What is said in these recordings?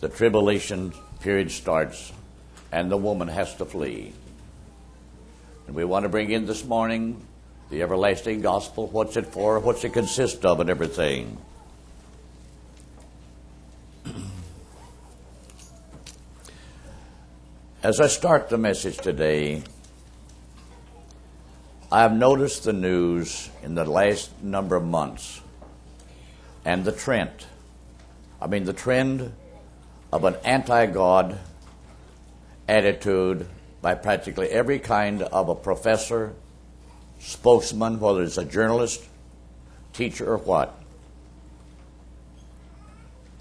the tribulation period starts and the woman has to flee. And we want to bring in this morning the everlasting gospel, what's it for, what's it consist of, and everything. As I start the message today, I've noticed the news in the last number of months and the trend of an anti-God attitude by practically every kind of a professor, spokesman, whether it's a journalist, teacher, or what.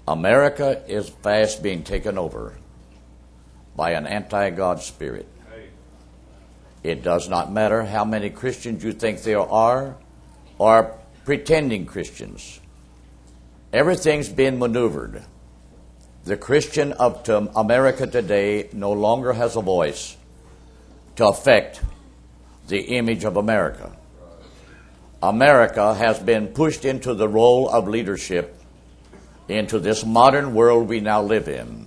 America is fast being taken over by an anti-God spirit. It does not matter how many Christians you think there are or pretending Christians. Everything's been maneuvered. The Christian of America today no longer has a voice to affect the image of America. America has been pushed into the role of leadership into this modern world we now live in.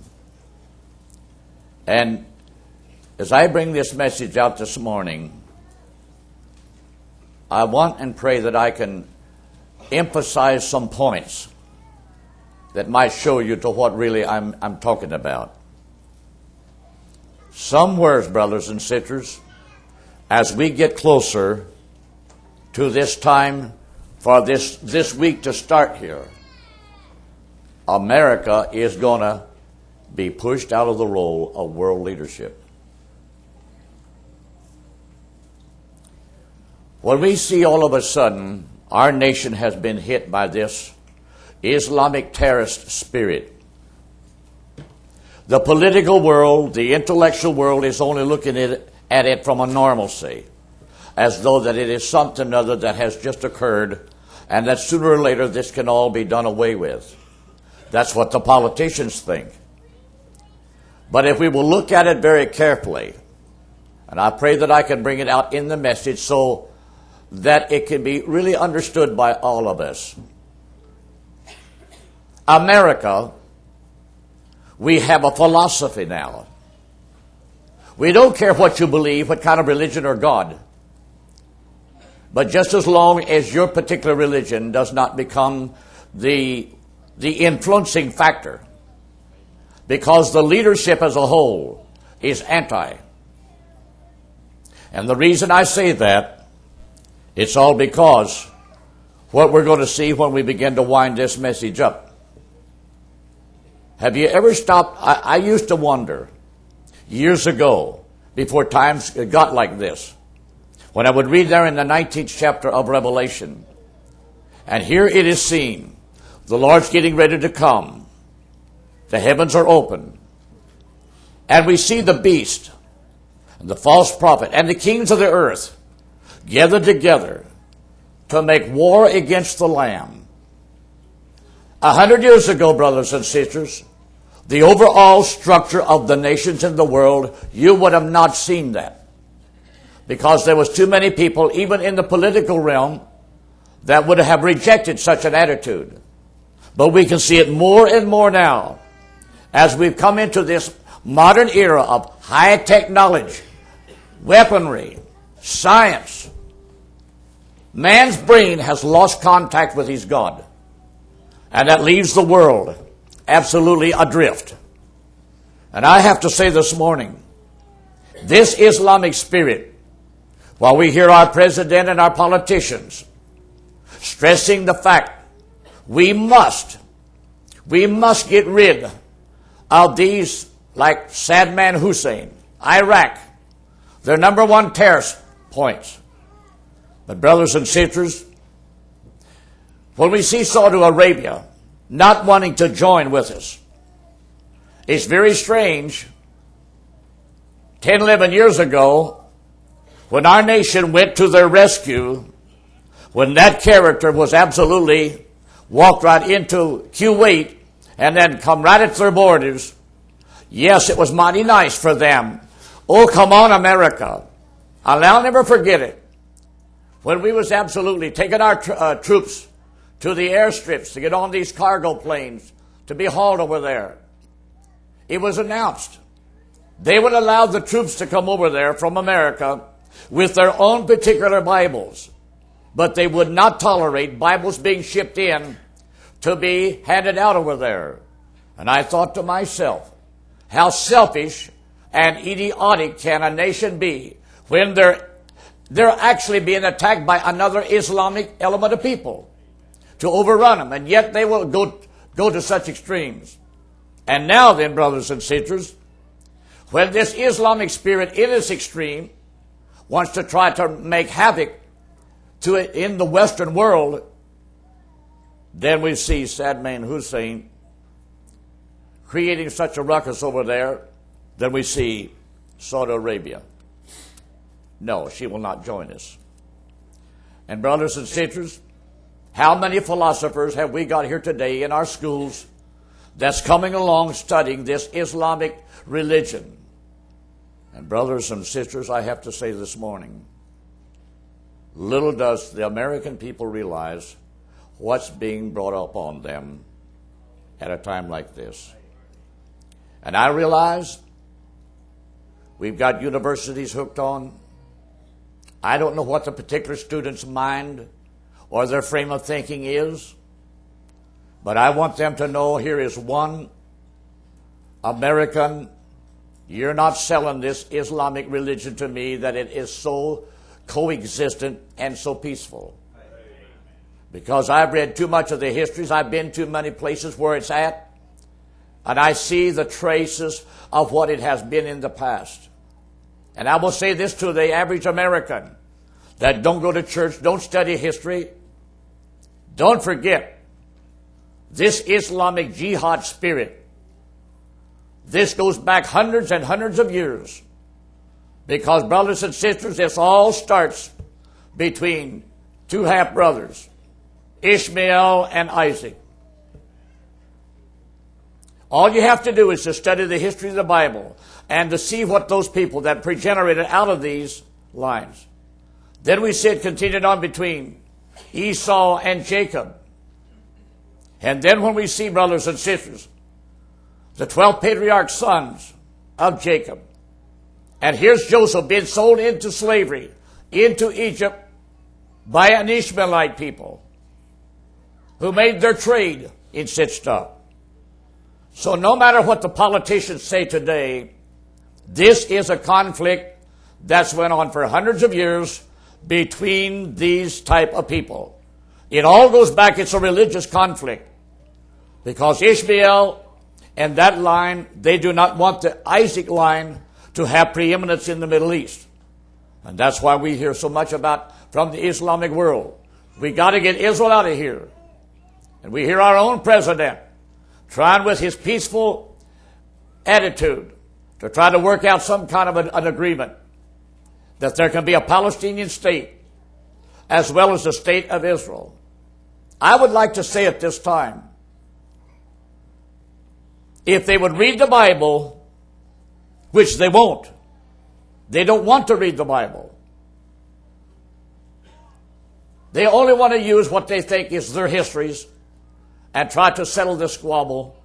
And as I bring this message out this morning, I want and pray that I can emphasize some points that might show you to what really I'm talking about. Some words, brothers and sisters, as we get closer to this time for this week to start here, America is going to be pushed out of the role of world leadership. When we see all of a sudden our nation has been hit by this Islamic terrorist spirit, the political world, the intellectual world is only looking at it from a normalcy, as though that it is something other that has just occurred and that sooner or later this can all be done away with. That's what the politicians think. But if we will look at it very carefully, and I pray that I can bring it out in the message so that it can be really understood by all of us. America, we have a philosophy now. We don't care what you believe, what kind of religion or God. But just as long as your particular religion does not become the influencing factor, because the leadership as a whole is anti. And the reason I say that, it's all because what we're going to see when we begin to wind this message up. Have you ever stopped? I used to wonder years ago, before times got like this, when I would read there in the 19th chapter of Revelation, and here it is seen, the Lord's getting ready to come. The heavens are open. And we see the beast, and the false prophet, and the kings of the earth gathered together to make war against the Lamb. 100 years ago, brothers and sisters, the overall structure of the nations in the world, you would have not seen that. Because there was too many people, even in the political realm, that would have rejected such an attitude. But we can see it more and more now as we've come into this modern era of high-tech knowledge, weaponry, science. Man's brain has lost contact with his God. And that leaves the world absolutely adrift. And I have to say this morning, this Islamic spirit, while we hear our president and our politicians stressing the fact we must get rid of these, like Saddam Hussein, Iraq, their number one terrorist points. But brothers and sisters, when we see Saudi Arabia not wanting to join with us, it's very strange. 10, 11 years ago, when our nation went to their rescue, when that character was absolutely walked right into Kuwait and then come right at their borders, yes, it was mighty nice for them. Oh, come on, America. I'll never forget it. When we was absolutely taking our troops to the airstrips to get on these cargo planes to be hauled over there. it was announced they would allow the troops to come over there from America with their own particular Bibles, but they would not tolerate Bibles being shipped in to be handed out over there. And I thought to myself, how selfish and idiotic can a nation be when they're actually being attacked by another Islamic element of people to overrun them, and yet they will go to such extremes. And now then, brothers and sisters, when this Islamic spirit in its extreme wants to try to make havoc in the Western world, then we see Saddam Hussein creating such a ruckus over there. Then we see Saudi Arabia. No, she will not join us. And brothers and sisters, how many philosophers have we got here today in our schools that's coming along studying this Islamic religion? And brothers and sisters, I have to say this morning, little does the American people realize what's being brought up on them at a time like this. And I realize we've got universities hooked on. I don't know what the particular student's mind or their frame of thinking is, but I want them to know here is one American. You're not selling this Islamic religion to me that it is so coexistent and so peaceful. Because I've read too much of the histories, I've been to many places where it's at, and I see the traces of what it has been in the past. And I will say this to the average American that don't go to church, don't study history, don't forget this Islamic jihad spirit. This goes back hundreds and hundreds of years. Because, brothers and sisters, this all starts between two half-brothers, Ishmael and Isaac. All you have to do is to study the history of the Bible and to see what those people that pre-generated out of these lines. Then we see it continued on between Esau and Jacob. And then when we see, brothers and sisters, the 12 patriarch sons of Jacob. And here's Joseph being sold into slavery, into Egypt, by an Ishmaelite people who made their trade in such stuff. So no matter what the politicians say today, this is a conflict that's went on for hundreds of years between these type of people. It all goes back, it's a religious conflict. Because Ishmael and that line, they do not want the Isaac line to have preeminence in the Middle East. And that's why we hear so much about from the Islamic world. We got to get Israel out of here. And we hear our own president trying with his peaceful attitude to try to work out some kind of an agreement that there can be a Palestinian state as well as the state of Israel. I would like to say at this time, if they would read the Bible, which they won't, they don't want to read the Bible. They only want to use what they think is their histories and try to settle this squabble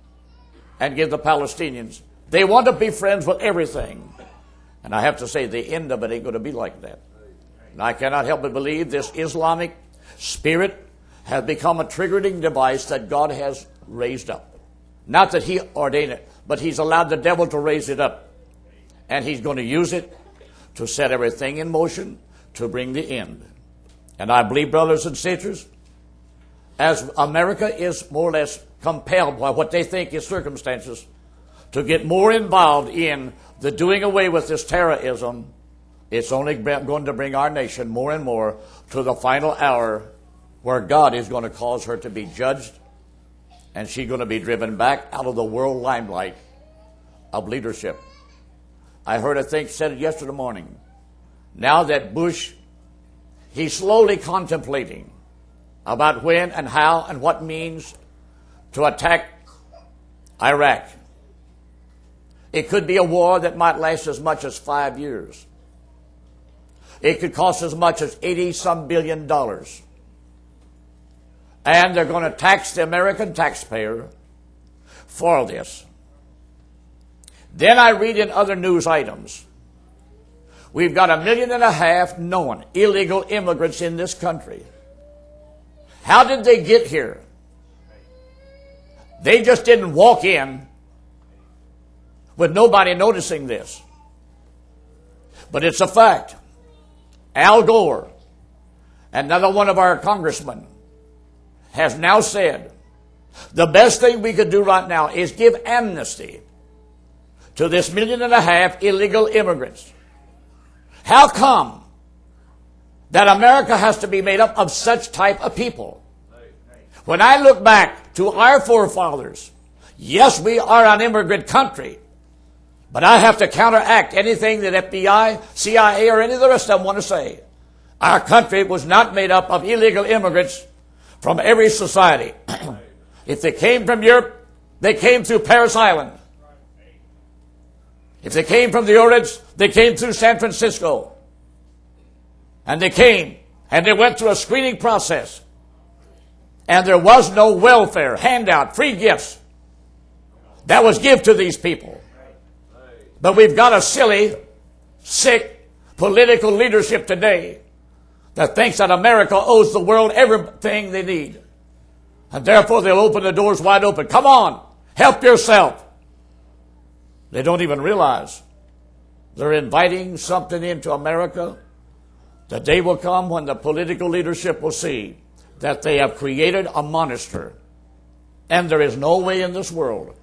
and give the Palestinians. They want to be friends with everything. And I have to say, the end of it ain't going to be like that. And I cannot help but believe this Islamic spirit has become a triggering device that God has raised up. Not that he ordained it, but he's allowed the devil to raise it up. And he's going to use it to set everything in motion to bring the end. And I believe, brothers and sisters, as America is more or less compelled by what they think is circumstances to get more involved in the doing away with this terrorism, it's only going to bring our nation more and more to the final hour where God is going to cause her to be judged, and she's going to be driven back out of the world limelight of leadership. I heard a thing said yesterday morning. Now that Bush, he's slowly contemplating about when and how and what means to attack Iraq. It could be a war that might last as much as 5 years. It could cost as much as $80-some billion. And they're going to tax the American taxpayer for this. Then I read in other news items, we've got 1.5 million known illegal immigrants in this country. How did they get here? They just didn't walk in with nobody noticing this. But it's a fact. Al Gore, another one of our congressmen, has now said the best thing we could do right now is give amnesty to this 1.5 million illegal immigrants. How come that America has to be made up of such type of people? When I look back to our forefathers, yes, we are an immigrant country, but I have to counteract anything that FBI, CIA, or any of the rest of them want to say. Our country was not made up of illegal immigrants from every society. If they came from Europe, they came through Paris Island. If they came from the Oreds, they came through San Francisco. And they came, and they went through a screening process. And there was no welfare, handout, free gifts that was given to these people. But we've got a silly, sick political leadership today that thinks that America owes the world everything they need. And therefore they'll open the doors wide open. Come on, help yourself. They don't even realize they're inviting something into America. The day will come when the political leadership will see that they have created a monster. And there is no way in this world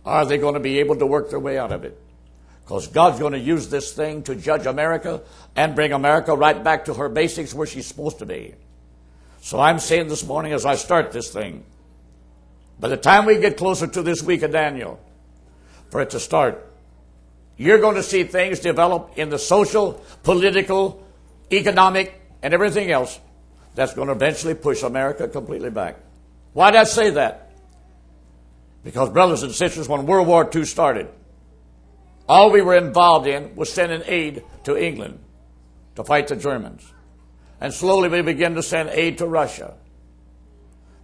are they going to be able to work their way out of it. Because God's going to use this thing to judge America and bring America right back to her basics where she's supposed to be. So I'm saying this morning as I start this thing, by the time we get closer to this week of Daniel, for it to start, you're going to see things develop in the social, political, economic, and everything else that's going to eventually push America completely back. Why did I say that? Because, brothers and sisters, when World War II started, all we were involved in was sending aid to England to fight the Germans. And slowly we began to send aid to Russia.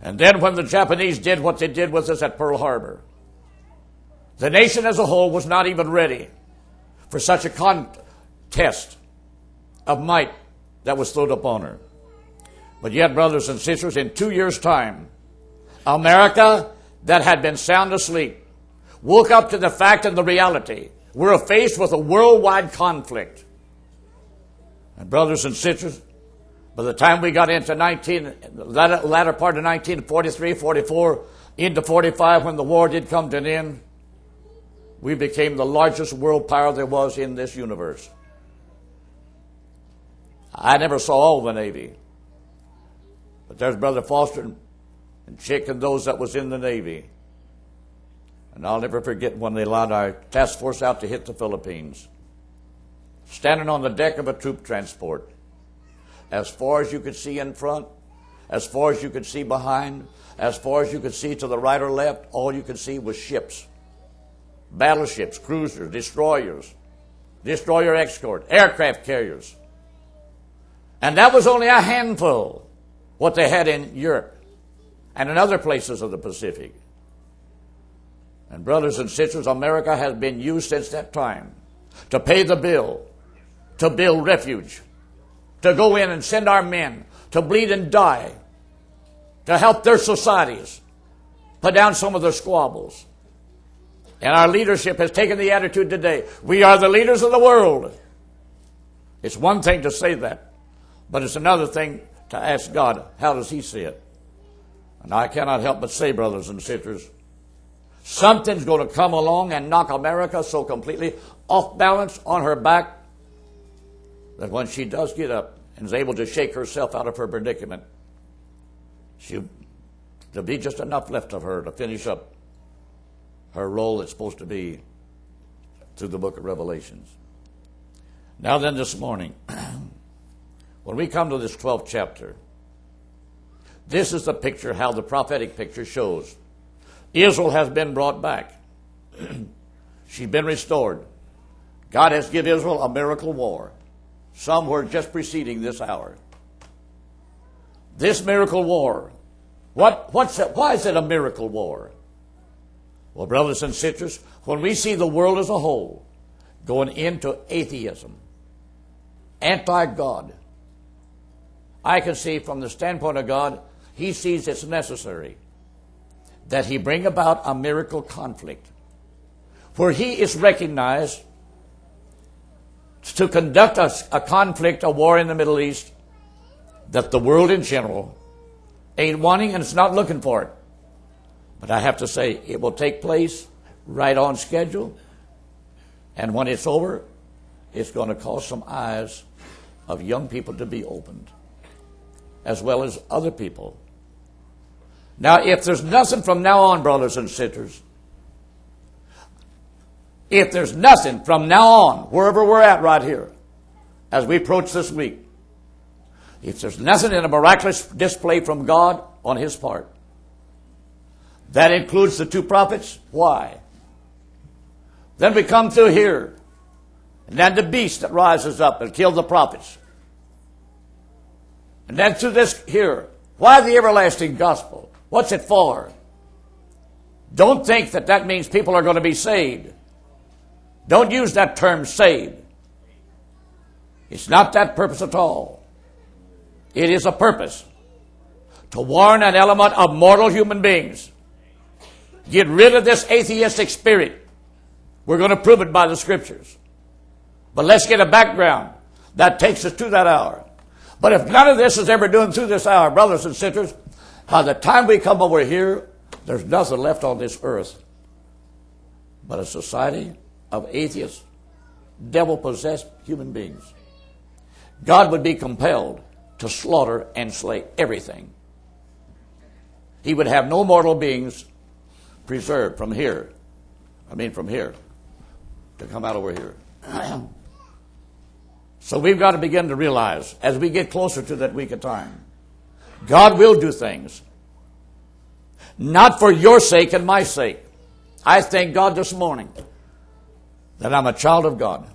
And then when the Japanese did what they did with us at Pearl Harbor, the nation as a whole was not even ready for such a contest of might that was thrown upon her. But yet, brothers and sisters, in 2 years' time, America that had been sound asleep woke up to the fact and the reality. We're faced with a worldwide conflict. And brothers and sisters, by the time we got into latter part of 1943, 44, into 45, when the war did come to an end, we became the largest world power there was in this universe. I never saw all the Navy. But there's Brother Foster and Chick and those that was in the Navy. And I'll never forget when they allowed our task force out to hit the Philippines. Standing on the deck of a troop transport. As far as you could see in front, as far as you could see behind, as far as you could see to the right or left, all you could see was ships. Battleships, cruisers, destroyers, destroyer escort, aircraft carriers. And that was only a handful what they had in Europe and in other places of the Pacific. And brothers and sisters, America has been used since that time to pay the bill, to build refuge, to go in and send our men to bleed and die, to help their societies, put down some of their squabbles. And our leadership has taken the attitude today, we are the leaders of the world. It's one thing to say that, but it's another thing to ask God, how does He see it? And I cannot help but say, brothers and sisters, something's going to come along and knock America so completely off balance on her back that when she does get up and is able to shake herself out of her predicament, there'll be just enough left of her to finish up her role that's supposed to be through the book of Revelations. Now then, this morning, when we come to this 12th chapter, this is the picture, how the prophetic picture shows. Israel has been brought back. She's been restored. God has given Israel a miracle war. Some were just preceding this hour. This miracle war, why is it a miracle war? Well, brothers and sisters, when we see the world as a whole going into atheism, anti-God, I can see from the standpoint of God, He sees it's necessary that He bring about a miracle conflict where He is recognized to conduct a conflict, a war in the Middle East that the world in general ain't wanting and it's not looking for it. But I have to say, it will take place right on schedule. And when it's over, it's going to cause some eyes of young people to be opened, as well as other people. Now, if there's nothing from now on, brothers and sisters, if there's nothing from now on, wherever we're at right here, as we approach this week, if there's nothing in a miraculous display from God on His part, that includes the two prophets. Why? Then we come through here, and then the beast that rises up and kills the prophets. And then through this here. Why the everlasting gospel? What's it for? Don't think that that means people are going to be saved. Don't use that term saved. It's not that purpose at all. It is a purpose to warn an element of mortal human beings. Get rid of this atheistic spirit. We're going to prove it by the Scriptures. But let's get a background that takes us to that hour. But if none of this is ever done through this hour, brothers and sisters, by the time we come over here, there's nothing left on this earth but a society of atheists, devil-possessed human beings. God would be compelled to slaughter and slay everything. He would have no mortal beings preserved from here to come out over here. So we've got to begin to realize, as we get closer to that week of time, God will do things. Not for your sake and my sake. I thank God this morning that I'm a child of God.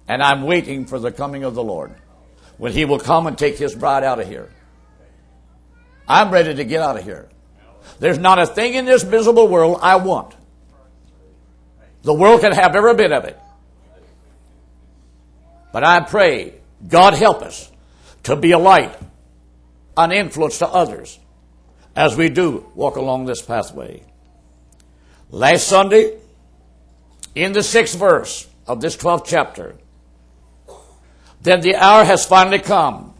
And I'm waiting for the coming of the Lord, when He will come and take His bride out of here. I'm ready to get out of here. There's not a thing in this miserable world I want. The world can have every bit of it. But I pray, God help us to be a light, an influence to others, as we do walk along this pathway. Last Sunday, in the 6th verse of this 12th chapter, then the hour has finally come.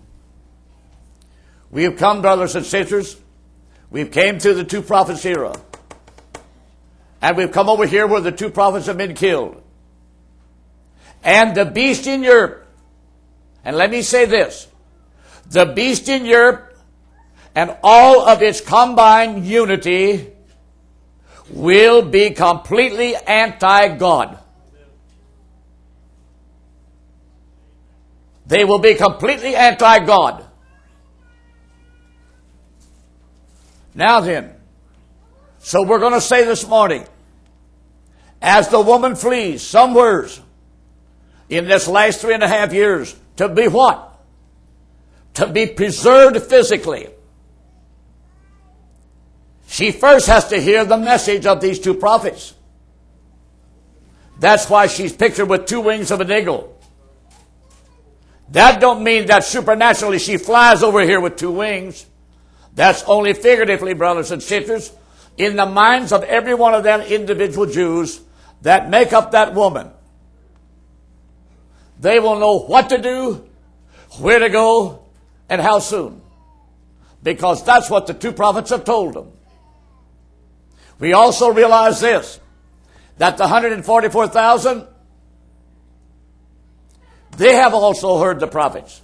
We have come, brothers and sisters. We've came through the two prophets era. And we've come over here where the two prophets have been killed. And the beast in Europe, and let me say this, the beast in Europe and all of its combined unity will be completely anti-God. They will be completely anti-God. Now then, so we're going to say this morning, as the woman flees somewheres in this last 3.5 years, to be what? To be preserved physically. She first has to hear the message of these two prophets. That's why she's pictured with 2 wings of an eagle. That don't mean that supernaturally she flies over here with 2 wings. That's only figuratively, brothers and sisters, in the minds of every one of them individual Jews that make up that woman. They will know what to do, where to go, and how soon. Because that's what the two prophets have told them. We also realize this, that the 144,000, they have also heard the prophets.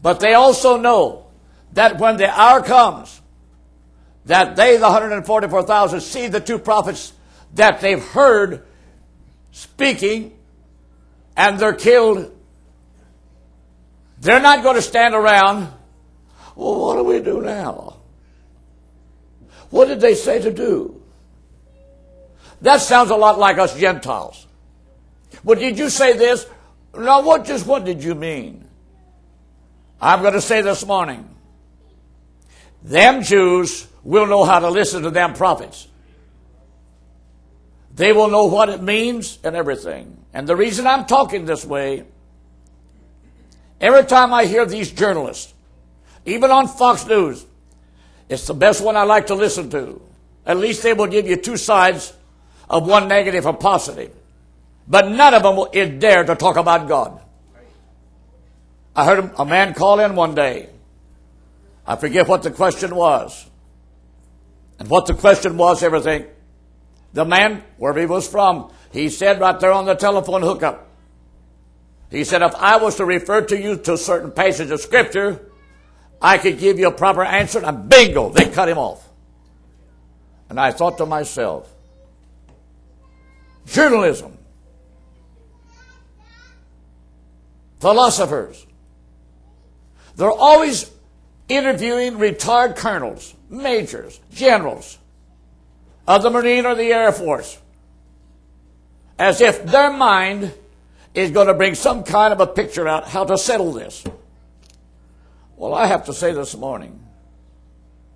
But they also know that when the hour comes, that they, the 144,000, see the two prophets that they've heard speaking, and they're killed. They're not going to stand around, well, what do we do now? What did they say to do? That sounds a lot like us Gentiles. Well, did you say this? No, what did you mean? I'm going to say this morning, them Jews will know how to listen to them prophets. They will know what it means and everything. And the reason I'm talking this way, every time I hear these journalists, even on Fox News, it's the best one I like to listen to. At least they will give you two sides of one negative and positive. But none of them will dare to talk about God. I heard a man call in one day. I forget what the question was. And what the question was, everything. The man, wherever he was from, he said right there on the telephone hookup, he said, if I was to refer to you to a certain passage of Scripture, I could give you a proper answer, and bingo, they cut him off. And I thought to myself, journalism, philosophers, they're always interviewing retired colonels, majors, generals of the Marine or the Air Force, as if their mind is going to bring some kind of a picture out how to settle this. Well, I have to say this morning,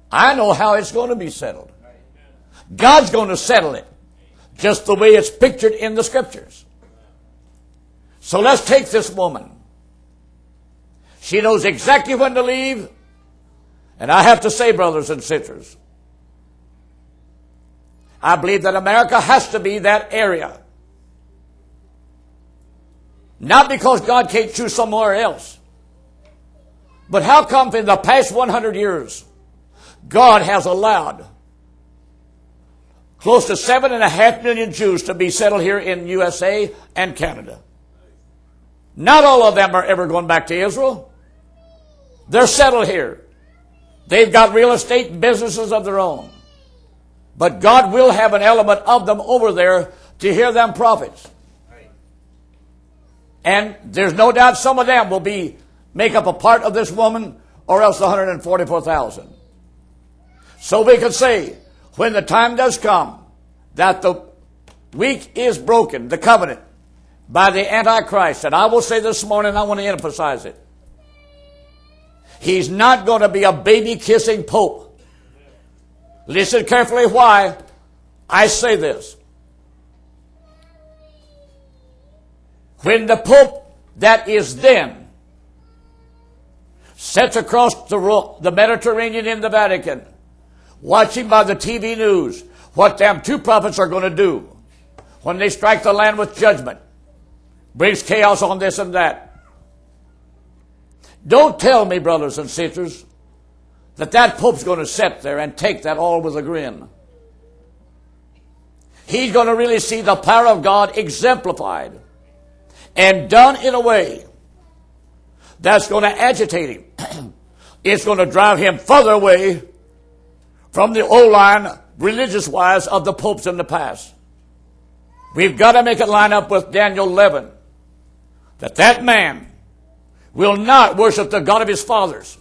I know how it's going to be settled. God's going to settle it just the way it's pictured in the Scriptures. So let's take this woman. She knows exactly when to leave. And I have to say, brothers and sisters, I believe that America has to be that area. Not because God can't choose somewhere else. But how come in the past 100 years, God has allowed close to 7.5 million Jews to be settled here in USA and Canada? Not all of them are ever going back to Israel. They're settled here. They've got real estate and businesses of their own. But God will have an element of them over there to hear them prophets. And there's no doubt some of them will make up a part of this woman, or else the 144,000. So we can say, when the time does come that the week is broken, the covenant, by the Antichrist, and I will say this morning, I want to emphasize it. He's not going to be a baby-kissing pope. Listen carefully why I say this. When the pope that is then sits across the Mediterranean in the Vatican, watching by the TV news what them two prophets are going to do when they strike the land with judgment, brings chaos on this and that. Don't tell me, brothers and sisters, that pope's going to sit there and take that all with a grin. He's going to really see the power of God exemplified and done in a way that's going to agitate him. It's going to drive him further away from the old line, religious-wise, of the popes in the past. We've got to make it line up with Daniel 11, that man will not worship the God of his fathers.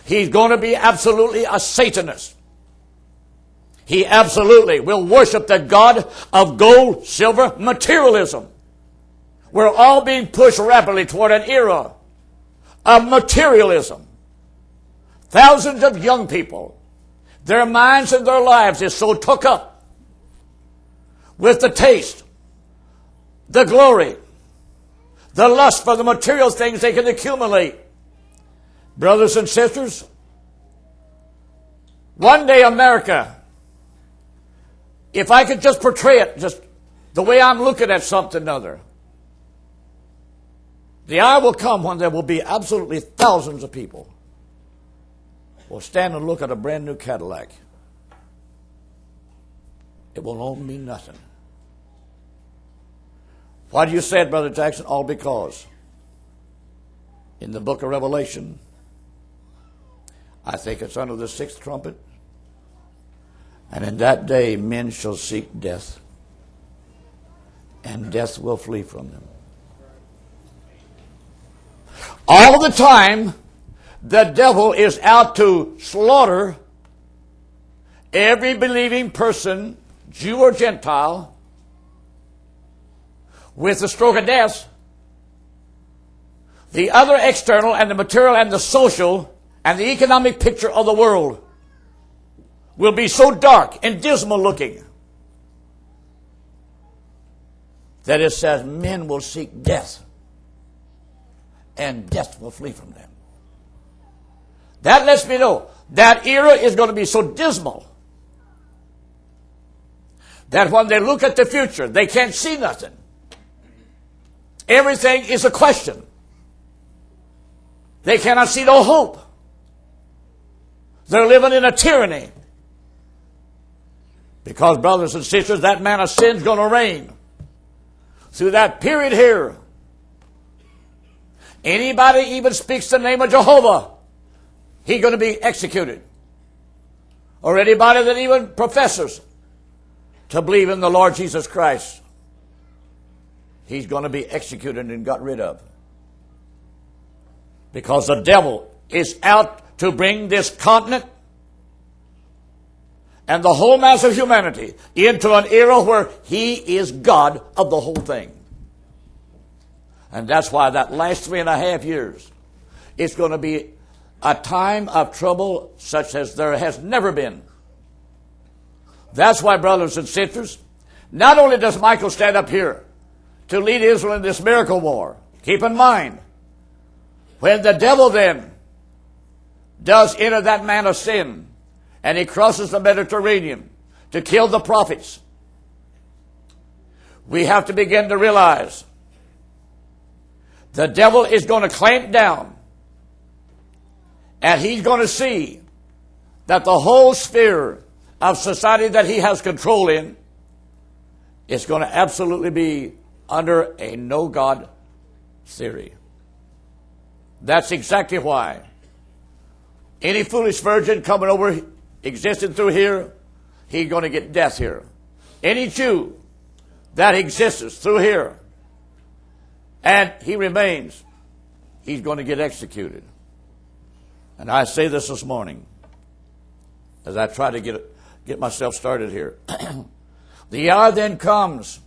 He's going to be absolutely a Satanist. He absolutely will worship the God of gold, silver, materialism. We're all being pushed rapidly toward an era of materialism. Thousands of young people, their minds and their lives is so took up with the taste, the glory, the lust for the material things they can accumulate. Brothers and sisters, one day America, if I could just portray it just the way I'm looking at something other, the hour will come when there will be absolutely thousands of people will stand and look at a brand new Cadillac. It will only mean nothing. Why do you say it, Brother Jackson? All because in the book of Revelation, I think it's under the 6th trumpet, and in that day men shall seek death, and death will flee from them. All the time, the devil is out to slaughter every believing person, Jew or Gentile, with the stroke of death. The other external and the material and the social and the economic picture of the world will be so dark and dismal looking that it says men will seek death, and death will flee from them. That lets me know that era is going to be so dismal that when they look at the future, they can't see nothing. Everything is a question. They cannot see no hope. They're living in a tyranny. Because, brothers and sisters, that man of sin is going to reign through that period here. Anybody even speaks the name of Jehovah, he's going to be executed. Or anybody that even professes to believe in the Lord Jesus Christ, he's going to be executed and got rid of. Because the devil is out to bring this continent and the whole mass of humanity into an era where he is God of the whole thing. And that's why that last 3.5 years, it's going to be a time of trouble such as there has never been. That's why, brothers and sisters, not only does Michael stand up here to lead Israel in this miracle war, keep in mind, when the devil then does enter that man of sin, and he crosses the Mediterranean to kill the prophets, we have to begin to realize the devil is going to clamp down, and he's going to see that the whole sphere of society that he has control in is going to absolutely be under a no-God theory. That's exactly why any foolish virgin coming over, existing through here, he's going to get death here. Any Jew that exists through here, and he remains, he's going to get executed. And I say this morning, as I try to get myself started here. The hour then comes,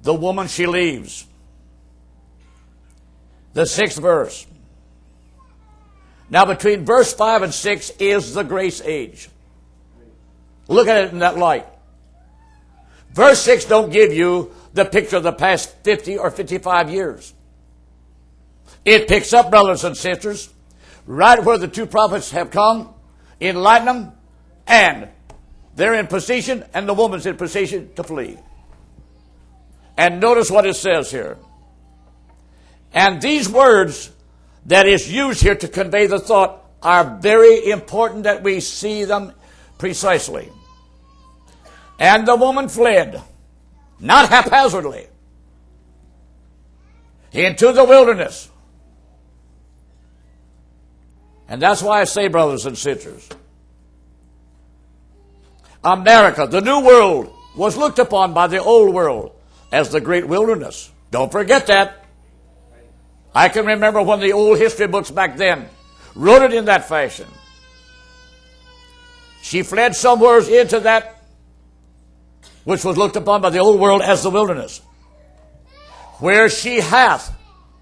the woman she leaves. The 6th verse. Now between verse 5 and 6 is the grace age. Look at it in that light. Verse 6 don't give you the picture of the past 50 or 55 years. It picks up, brothers and sisters, right where the two prophets have come, enlighten them, and they're in position, and the woman's in position to flee. And notice what it says here. And these words that is used here to convey the thought are very important that we see them precisely. And the woman fled, not haphazardly, into the wilderness. And that's why I say, brothers and sisters, America, the new world, was looked upon by the old world as the great wilderness. Don't forget that. I can remember when the old history books back then wrote it in that fashion. She fled somewhere into that which was looked upon by the old world as the wilderness, where she hath.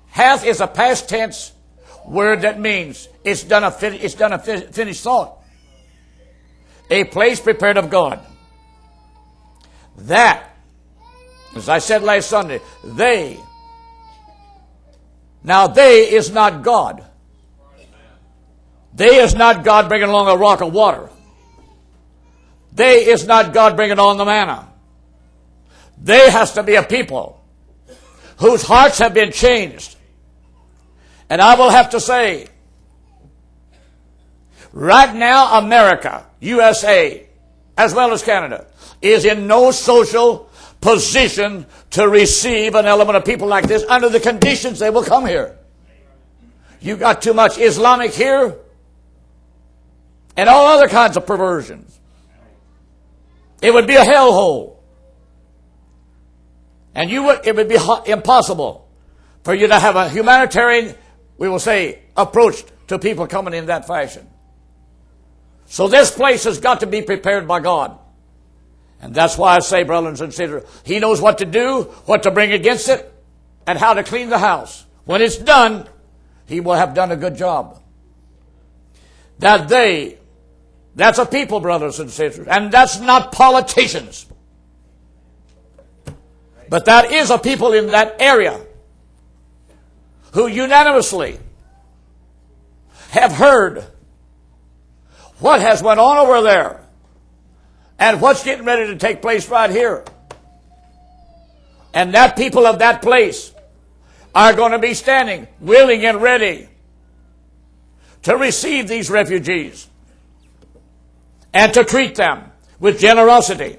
Hath is a past tense word that means it's done a finished thought. A place prepared of God. That, as I said last Sunday, they is not God. They is not God bringing along a rock of water. They is not God bringing on the manna. They has to be a people whose hearts have been changed. And I will have to say, right now America, USA, as well as Canada, is in no social position to receive an element of people like this under the conditions they will come here. You got too much Islamic here and all other kinds of perversions. It would be a hellhole. And it would be impossible for you to have a humanitarian, we will say, approach to people coming in that fashion. So this place has got to be prepared by God. And that's why I say, brothers and sisters, He knows what to do, what to bring against it, and how to clean the house. When it's done, He will have done a good job. That's a people, brothers and sisters, and that's not politicians. But that is a people in that area who unanimously have heard what has went on over there and what's getting ready to take place right here. And that people of that place are going to be standing willing and ready to receive these refugees and to treat them with generosity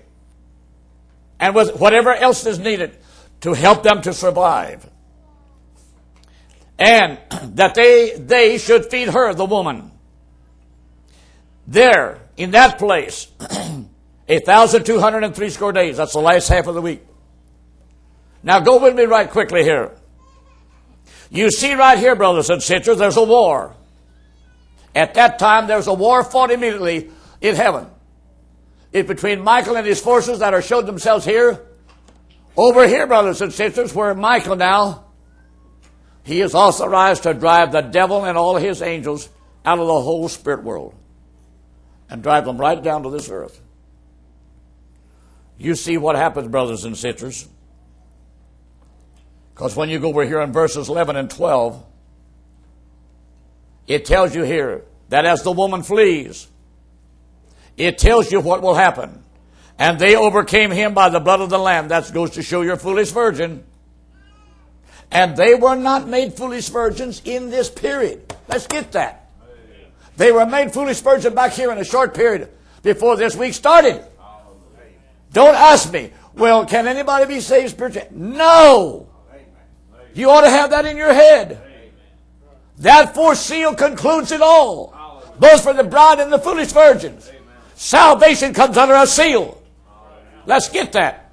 and with whatever else is needed to help them to survive. And that they should feed her, the woman. There, in that place, 1,260 days. That's the last half of the week. Now go with me right quickly here. You see right here, brothers and sisters, there's a war. At that time, there's a war fought immediately in heaven. It's between Michael and his forces that are showed themselves here. Over here, brothers and sisters, where Michael now, he is authorized to drive the devil and all his angels out of the whole spirit world and drive them right down to this earth. You see what happens, brothers and sisters. Because when you go over here in verses 11 and 12, it tells you here that as the woman flees, it tells you what will happen. And they overcame him by the blood of the Lamb. That goes to show you're a foolish virgin. And they were not made foolish virgins in this period. Let's get that. They were made foolish virgins back here in a short period before this week started. Don't ask me, well, can anybody be saved spiritually? No. You ought to have that in your head. That fourth seal concludes it all, both for the bride and the foolish virgins. Salvation comes under a seal. Let's get that.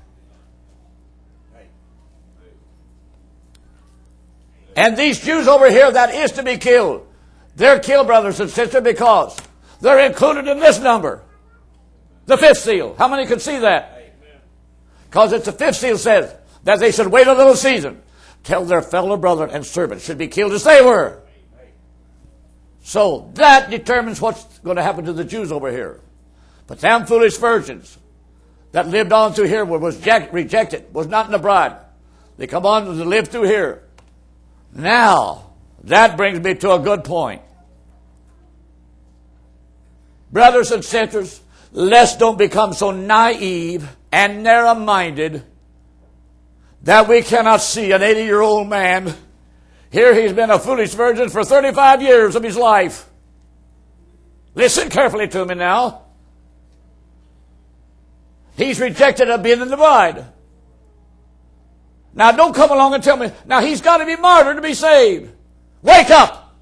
And these Jews over here that is to be killed, they're killed, brothers and sisters, because they're included in this number. The fifth seal. How many can see that? Because it's the fifth seal says that they should wait a little season till their fellow brother and servant should be killed as they were. So that determines what's going to happen to the Jews over here. But them foolish virgins that lived on through here was rejected, was not in the bride. They come on to live through here. Now, that brings me to a good point. Brothers and sisters, let's don't become so naive and narrow-minded that we cannot see an 80-year-old man. Here he's been a foolish virgin for 35 years of his life. Listen carefully to me now. He's rejected of being in the bride. Now don't come along and tell me, now he's got to be martyred to be saved. Wake up.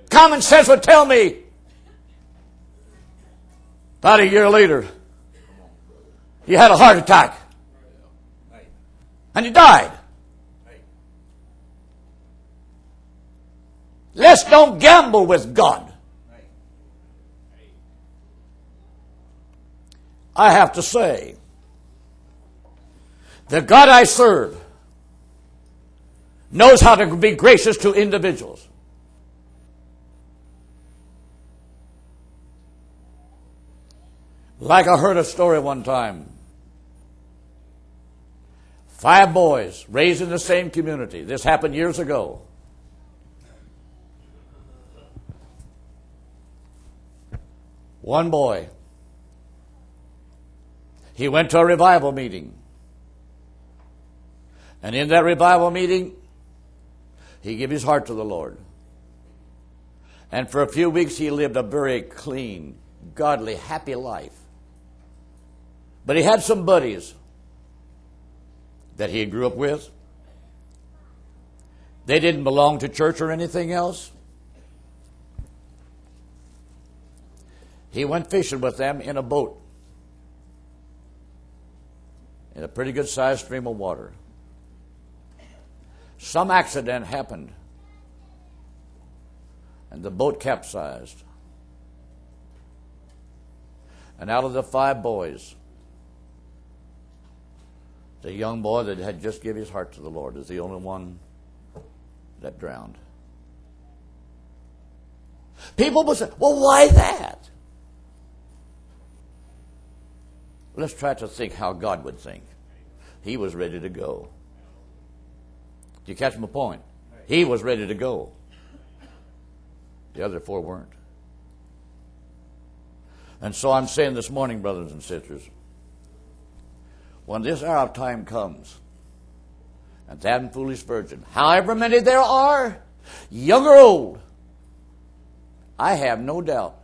Common sense would tell me. About a year later, he had a heart attack. And he died. Let's don't gamble with God. I have to say, the God I serve knows how to be gracious to individuals. Like I heard a story one time. 5 boys raised in the same community. This happened years ago. One boy, he went to a revival meeting. And in that revival meeting, he gave his heart to the Lord. And for a few weeks, he lived a very clean, godly, happy life. But he had some buddies that he grew up with. They didn't belong to church or anything else. He went fishing with them in a boat in a pretty good sized stream of water. Some accident happened and the boat capsized. And out of the 5 boys, the young boy that had just given his heart to the Lord is the only one that drowned. People will say, well, why that? Let's try to think how God would think. he was ready to go. Do you catch my point? He was ready to go. The other four weren't. And so I'm saying this morning, brothers and sisters, when this hour of time comes, and that foolish virgin, however many there are, young or old, I have no doubt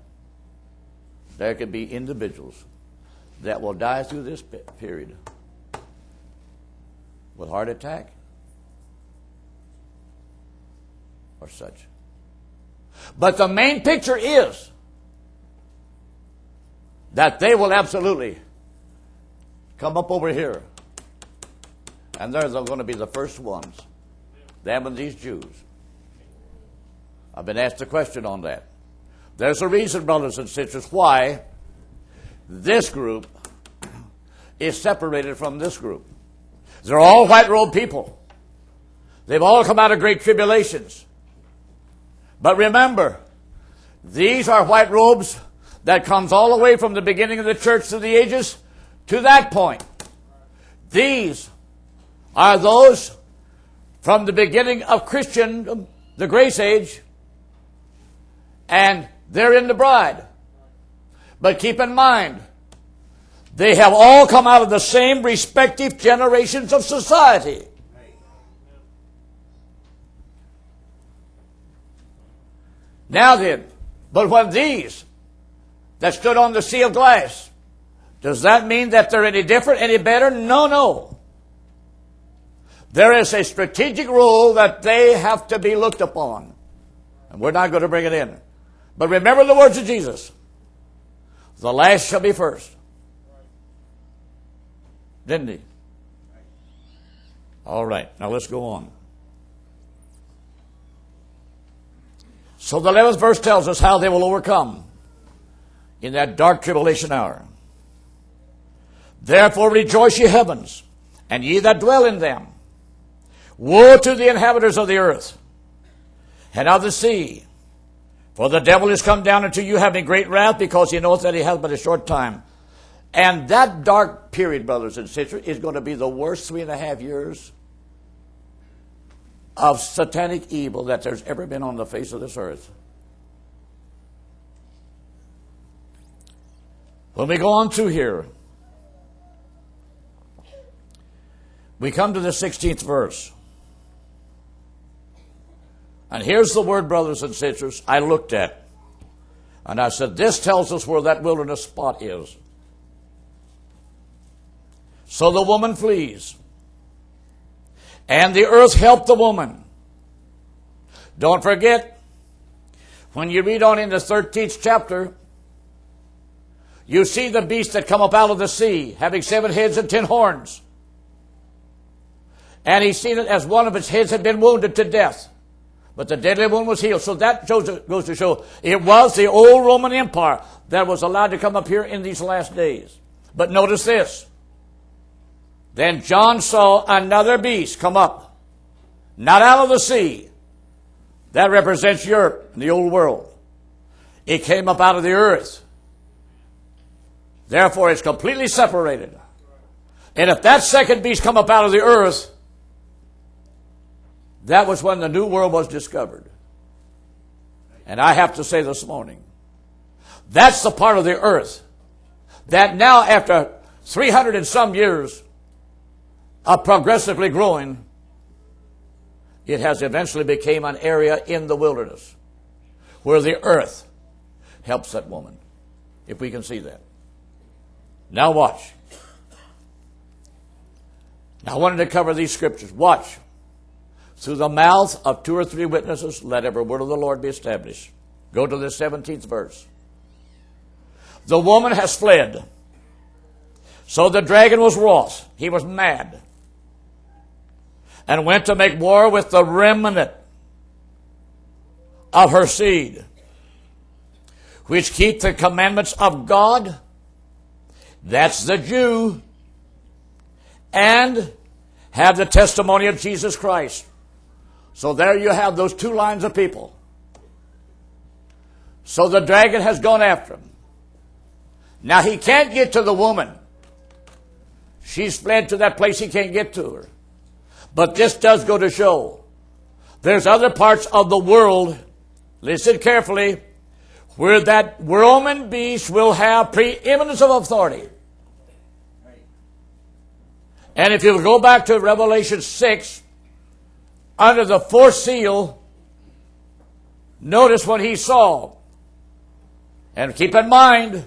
there could be individuals that will die through this period with heart attack or such. But the main picture is that they will absolutely come up over here, and they're going to be the first ones. Them and these Jews. I've been asked a question on that. There's a reason, brothers and sisters, why this group is separated from this group. They're all white-robed people. They've all come out of great tribulations. But remember, these are white robes that comes all the way from the beginning of the church through the ages to that point. These are those from the beginning of Christendom, the grace age, and they're in the bride. But keep in mind, they have all come out of the same respective generations of society. Now then, but when these that stood on the sea of glass, does that mean that they're any different, any better? No, no. There is a strategic rule that they have to be looked upon. And we're not going to bring it in. But remember the words of Jesus. The last shall be first. Didn't he? All right, now let's go on. So the 11th verse tells us how they will overcome in that dark tribulation hour. Therefore rejoice, ye heavens, and ye that dwell in them. Woe to the inhabitants of the earth and of the sea, for the devil is come down unto you having great wrath, because he knoweth that he hath but a short time. And that dark period, brothers and sisters, is going to be the worst 3.5 years of satanic evil that there's ever been on the face of this earth. When we go on through here, we come to the 16th verse. And here's the word, brothers and sisters, I looked at. And I said, this tells us where that wilderness spot is. So the woman flees. And the earth helped the woman. Don't forget, when you read on in the 13th chapter, you see the beast that come up out of the sea, having 7 heads and 10 horns. And he's seen it as one of its heads had been wounded to death. But the deadly wound was healed. So that goes to show it was the old Roman Empire that was allowed to come up here in these last days. But notice this. Then John saw another beast come up, not out of the sea. That represents Europe, the old world. It came up out of the earth. Therefore, it's completely separated. And if that second beast come up out of the earth, that was when the new world was discovered. And I have to say this morning, that's the part of the earth that now, after 300 and some years of progressively growing, it has eventually become an area in the wilderness where the earth helps that woman, if we can see that. Now watch. Now I wanted to cover these scriptures. Watch. Through the mouth of 2 or 3 witnesses, let every word of the Lord be established. Go to the 17th verse. The woman has fled. So the dragon was wroth. He was mad. And went to make war with the remnant of her seed, which keep the commandments of God. That's the Jew. And have the testimony of Jesus Christ. So there you have those 2 lines of people. So the dragon has gone after him. Now he can't get to the woman. She's fled to that place he can't get to her. But this does go to show there's other parts of the world, listen carefully, where that Roman beast will have preeminence of authority. And if you go back to Revelation 6, under the fourth seal, notice what he saw. And keep in mind,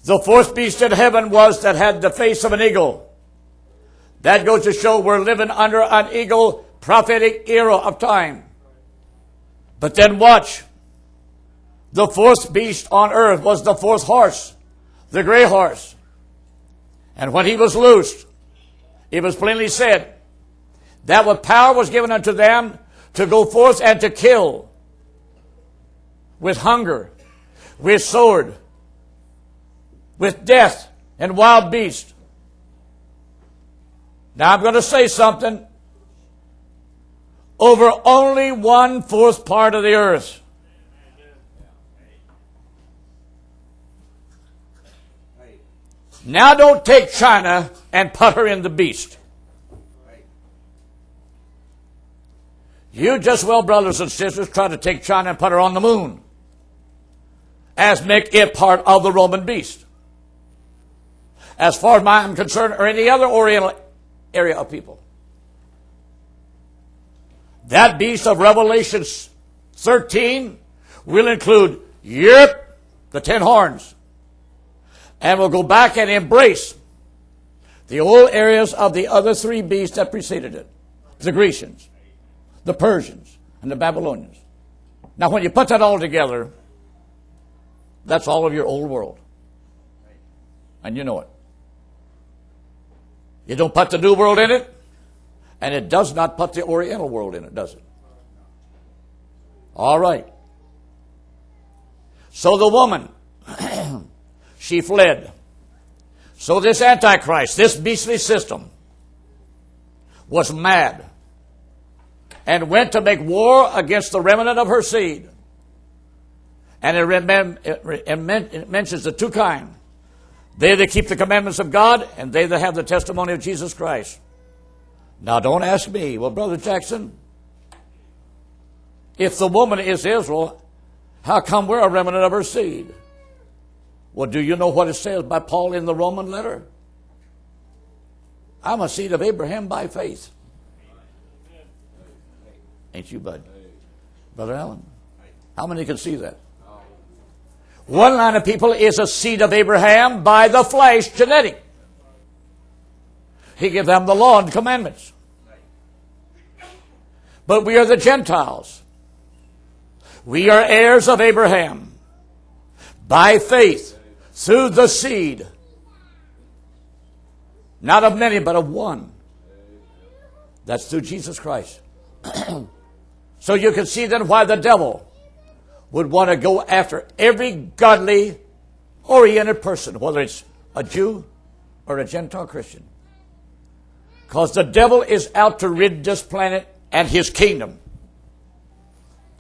the fourth beast in heaven was that had the face of an eagle. That goes to show we're living under an eagle prophetic era of time. But then watch. The fourth beast on earth was the fourth horse, the gray horse. And when he was loosed, it was plainly said that what power was given unto them to go forth and to kill with hunger, with sword, with death and wild beast. Now I'm going to say something. Over only 1/4 part of the earth. Now don't take China and put her in the beast. You just well, brothers and sisters, try to take China and put her on the moon, as make it part of the Roman beast. As far as I'm concerned, or any other Oriental area of people. That beast of Revelation 13 will include Europe, the 10 horns, and will go back and embrace the old areas of the other 3 beasts that preceded it. The Grecians, the Persians, and the Babylonians. Now when you put that all together, that's all of your old world. And you know it. You don't put the new world in it, and it does not put the Oriental world in it, does it? All right. So the woman, she fled. So this Antichrist, this beastly system, was mad and went to make war against the remnant of her seed. And it mentions the 2 kinds. They that keep the commandments of God, and they that have the testimony of Jesus Christ. Now don't ask me, well, Brother Jackson, if the woman is Israel, how come we're a remnant of her seed? Well, do you know what it says by Paul in the Roman letter? I'm a seed of Abraham by faith. Ain't you, bud? Brother Allen? How many can see that? One line of people is a seed of Abraham by the flesh, genetic. He gave them the law and commandments. But we are the Gentiles. We are heirs of Abraham by faith through the seed. Not of many, but of one. That's through Jesus Christ. So you can see then why the devil would want to go after every godly, oriented person, whether it's a Jew or a Gentile Christian. Because the devil is out to rid this planet and his kingdom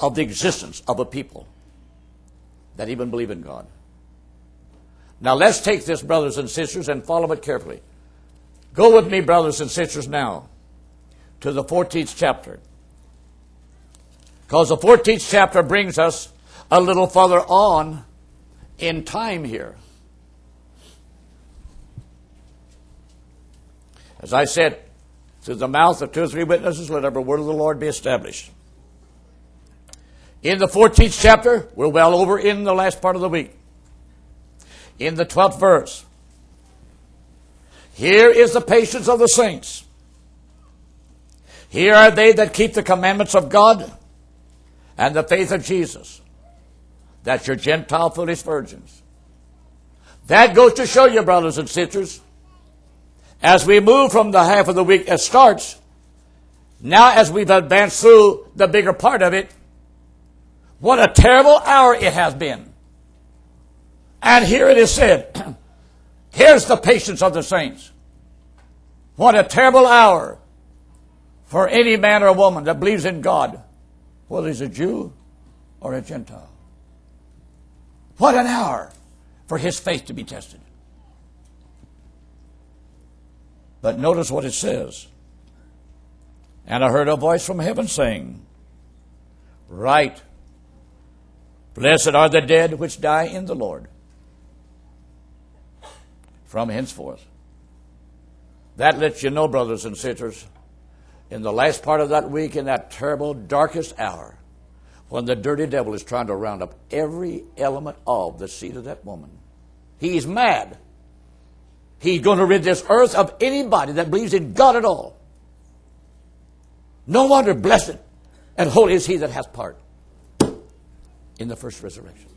of the existence of a people that even believe in God. Now let's take this, brothers and sisters, and follow it carefully. Go with me, brothers and sisters, now to the 14th chapter. Because the 14th chapter brings us a little further on in time here. As I said, through the mouth of 2 or 3 witnesses, let every word of the Lord be established. In the 14th chapter, we're well over in the last part of the week. In the 12th verse, here is the patience of the saints. Here are they that keep the commandments of God and the faith of Jesus. That's your Gentile foolish virgins. That goes to show you, brothers and sisters, as we move from the half of the week that starts, now as we've advanced through the bigger part of it, what a terrible hour it has been. And here it is said, here's the patience of the saints. What a terrible hour for any man or woman that believes in God, whether he's a Jew or a Gentile. What an hour for his faith to be tested. But notice what it says. And I heard a voice from heaven saying, Write, blessed are the dead which die in the Lord from henceforth. That lets you know, brothers and sisters, in the last part of that week, in that terrible, darkest hour, when the dirty devil is trying to round up every element of the seed of that woman. He's mad. He's going to rid this earth of anybody that believes in God at all. No wonder blessed and holy is he that hath part in the first resurrection.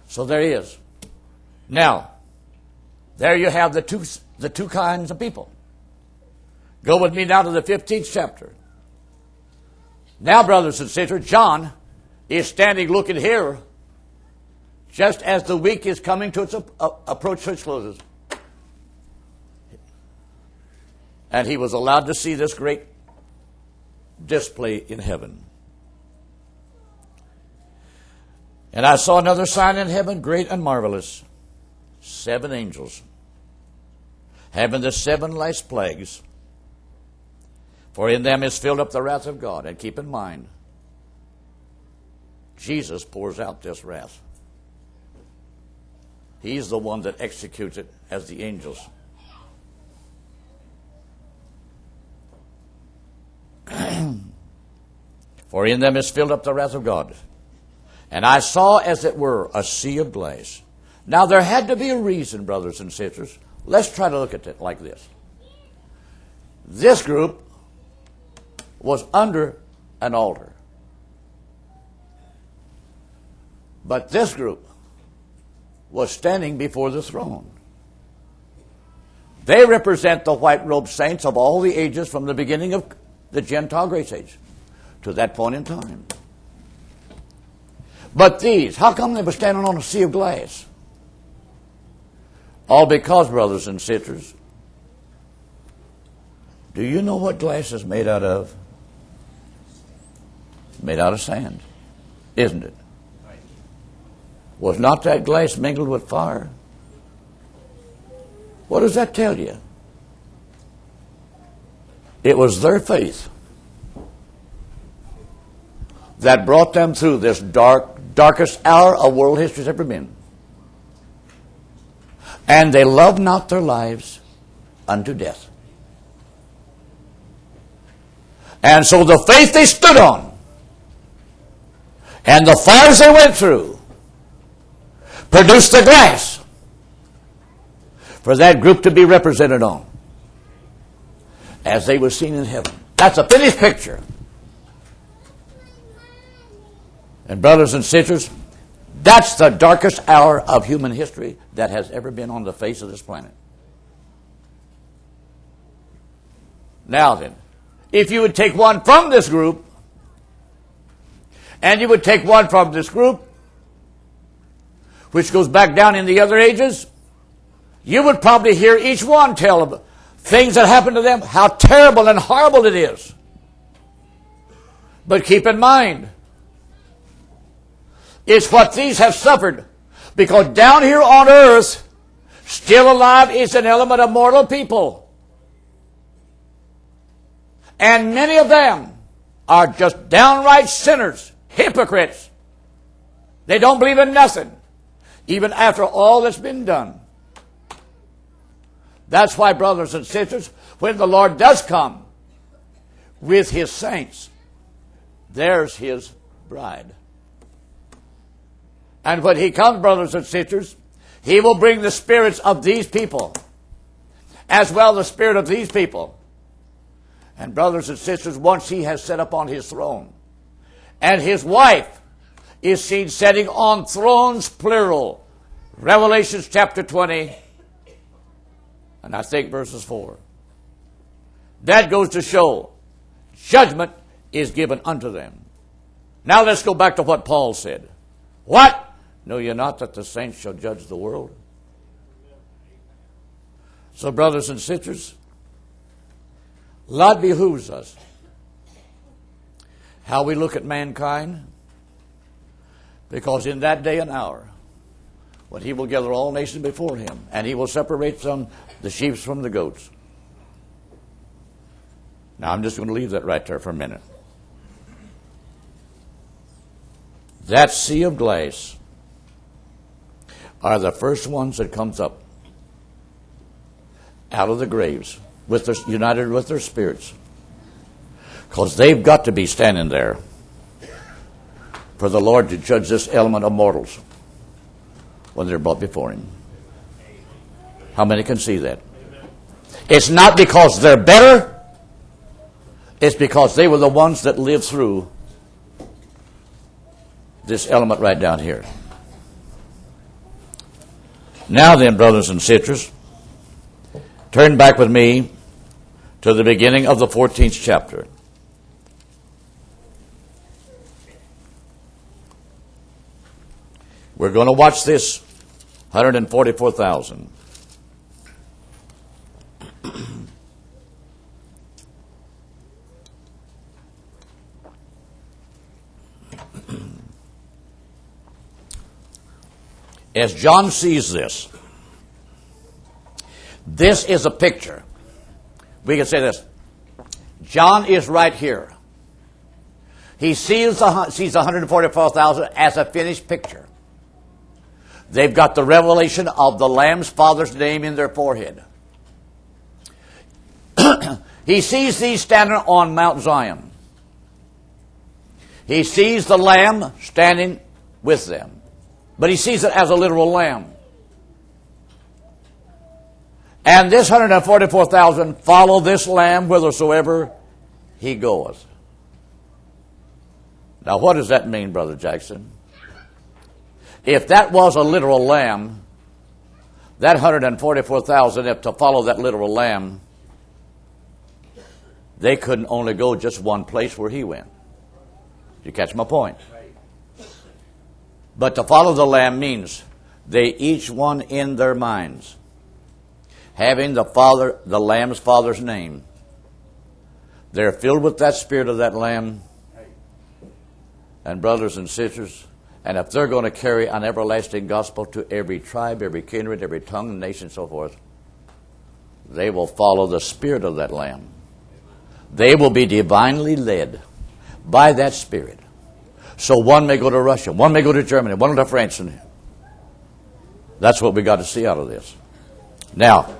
So there he is. Now, there you have the two kinds of people. Go with me now to the 15th chapter. Now, brothers and sisters, John is standing looking here just as the week is coming to its approach to its closes. And he was allowed to see this great display in heaven. And I saw another sign in heaven, great and marvelous. 7 angels, having the 7 last plagues. For in them is filled up the wrath of God. And keep in mind, Jesus pours out this wrath. He's the one that executes it as the angels. For in them is filled up the wrath of God. And I saw, as it were, a sea of glass. Now there had to be a reason, brothers and sisters. Let's try to look at it like this. This group was under an altar. But this group was standing before the throne. They represent the white-robed saints of all the ages from the beginning of the Gentile grace age to that point in time. But these, how come they were standing on a sea of glass? All because, brothers and sisters, do you know what glass is made out of? It's made out of sand, isn't it? Was not that glass mingled with fire? What does that tell you? It was their faith that brought them through this darkest hour of world history has ever been. And they loved not their lives unto death. And so the faith they stood on and the fires they went through produced the glass for that group to be represented on as they were seen in heaven. That's a finished picture. And brothers and sisters, that's the darkest hour of human history that has ever been on the face of this planet. Now then, if you would take one from this group, and you would take one from this group, which goes back down in the other ages, you would probably hear each one tell of things that happened to them, how terrible and horrible it is. But keep in mind, it's what these have suffered. Because down here on earth, still alive is an element of mortal people. And many of them are just downright sinners, hypocrites. They don't believe in nothing, even after all that's been done. That's why, brothers and sisters, when the Lord does come with his saints, there's his bride. And when he comes, brothers and sisters, he will bring the spirits of these people, as well the spirit of these people. And brothers and sisters, once he has set up on his throne, and his wife is seen sitting on thrones, plural, Revelation chapter 20, and I think verses 4. That goes to show judgment is given unto them. Now let's go back to what Paul said. What? Know ye not that the saints shall judge the world? So, brothers and sisters, a lot behooves us how we look at mankind, because in that day and hour, when he will gather all nations before him, and he will separate the sheep from the goats. Now, I'm just going to leave that right there for a minute. That sea of glass are the first ones that comes up out of the graves, united with their spirits. Because they've got to be standing there for the Lord to judge this element of mortals when they're brought before him. How many can see that? It's not because they're better. It's because they were the ones that lived through this element right down here. Now then, brothers and sisters, turn back with me to the beginning of the 14th chapter. We're going to watch this 144,000. As John sees this is a picture. We can say this. John is right here. He sees 144,000 as a finished picture. They've got the revelation of the Lamb's Father's name in their forehead. He sees these standing on Mount Zion. He sees the Lamb standing with them. But he sees it as a literal lamb. And this 144,000 follow this lamb whithersoever he goeth. Now, what does that mean, Brother Jackson? If that was a literal lamb, that 144,000, if to follow that literal lamb, they couldn't only go just one place where he went. You catch my point? But to follow the Lamb means they each one in their minds, having the Lamb's Father's name, they're filled with that spirit of that Lamb. And brothers and sisters, and if they're going to carry an everlasting gospel to every tribe, every kindred, every tongue, nation, and so forth, they will follow the spirit of that Lamb. They will be divinely led by that spirit. So one may go to Russia, one may go to Germany, one to France. And that's what we got to see out of this. Now,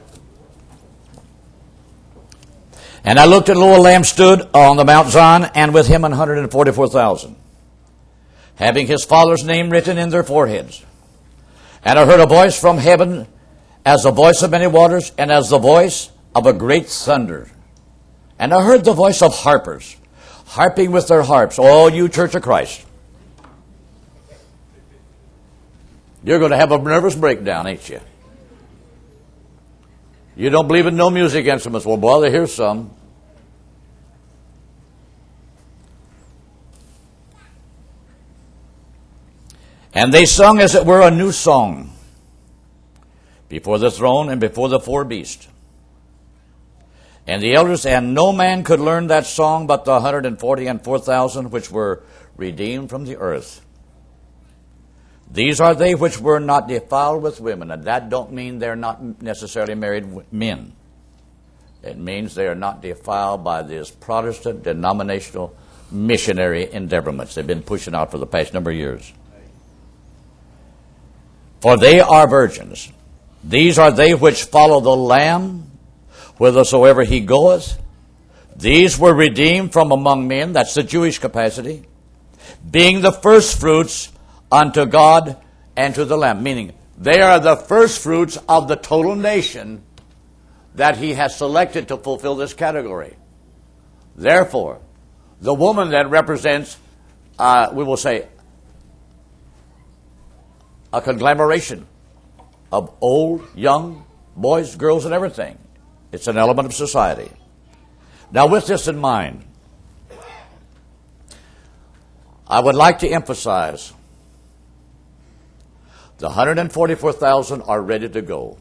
and I looked, and lo, a lamb stood on the Mount Zion, and with him 144,000, having his Father's name written in their foreheads. And I heard a voice from heaven, as the voice of many waters, and as the voice of a great thunder. And I heard the voice of harpers, harping with their harps, all you Church of Christ. You're going to have a nervous breakdown, ain't you? You don't believe in no music instruments. Well, brother, here's some. And they sung as it were a new song before the throne and before the four beasts. And the elders, and no man could learn that song but the 144,000 which were redeemed from the earth. These are they which were not defiled with women. And that don't mean they're not necessarily married men. It means they are not defiled by this Protestant denominational missionary endeavorments they've been pushing out for the past number of years. For they are virgins. These are they which follow the Lamb whithersoever he goeth. These were redeemed from among men. That's the Jewish capacity. Being the first fruits unto God and to the Lamb. Meaning, they are the first fruits of the total nation that he has selected to fulfill this category. Therefore, the woman that represents, we will say, a conglomeration of old, young, boys, girls, and everything. It's an element of society. Now, with this in mind, I would like to emphasize the 144,000 are ready to go.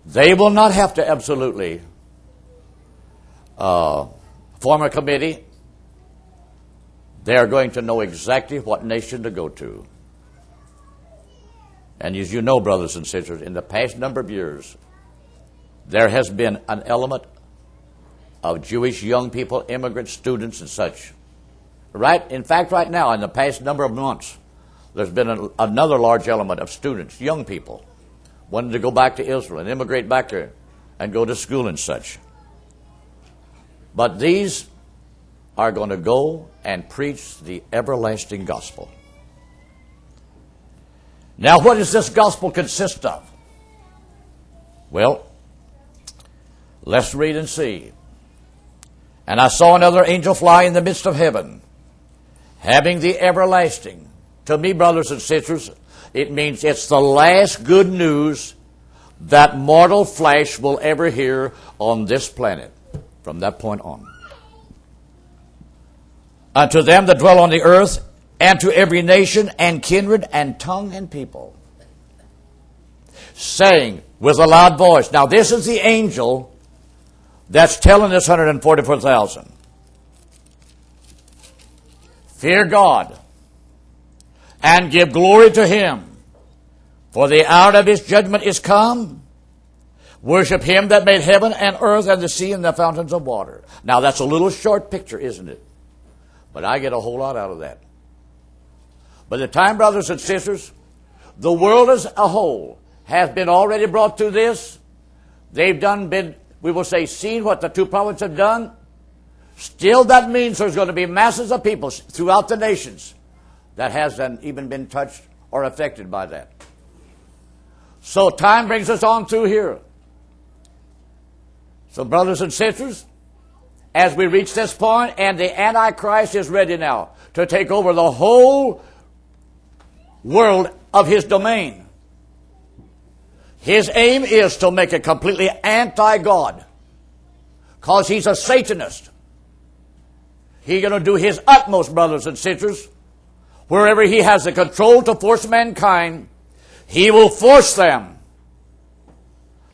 They will not have to absolutely form a committee. They are going to know exactly what nation to go to. And as you know, brothers and sisters, in the past number of years, there has been an element of Jewish young people, immigrants, students, and such. In fact, right now, in the past number of months, there's been another large element of students, young people, wanting to go back to Israel and immigrate back there and go to school and such. But these are going to go and preach the everlasting gospel. Now, what does this gospel consist of? Well, let's read and see. And I saw another angel fly in the midst of heaven, having the everlasting. To me, brothers and sisters, it means it's the last good news that mortal flesh will ever hear on this planet from that point on. Unto them that dwell on the earth, and to every nation and kindred and tongue and people, saying with a loud voice. Now this is the angel that's telling this 144,000. Fear God and give glory to Him, for the hour of His judgment is come. Worship Him that made heaven and earth and the sea and the fountains of water. Now that's a little short picture, isn't it? But I get a whole lot out of that. By the time, brothers and sisters, the world as a whole has been already brought through this. They've we will say, seen what the two prophets have done. Still, that means there's going to be masses of people throughout the nations that hasn't even been touched or affected by that. So time brings us on through here. So, brothers and sisters, as we reach this point, and the Antichrist is ready now to take over the whole world of his domain. His aim is to make it completely anti-God, because he's a Satanist. He's going to do his utmost, brothers and sisters. Wherever he has the control to force mankind, he will force them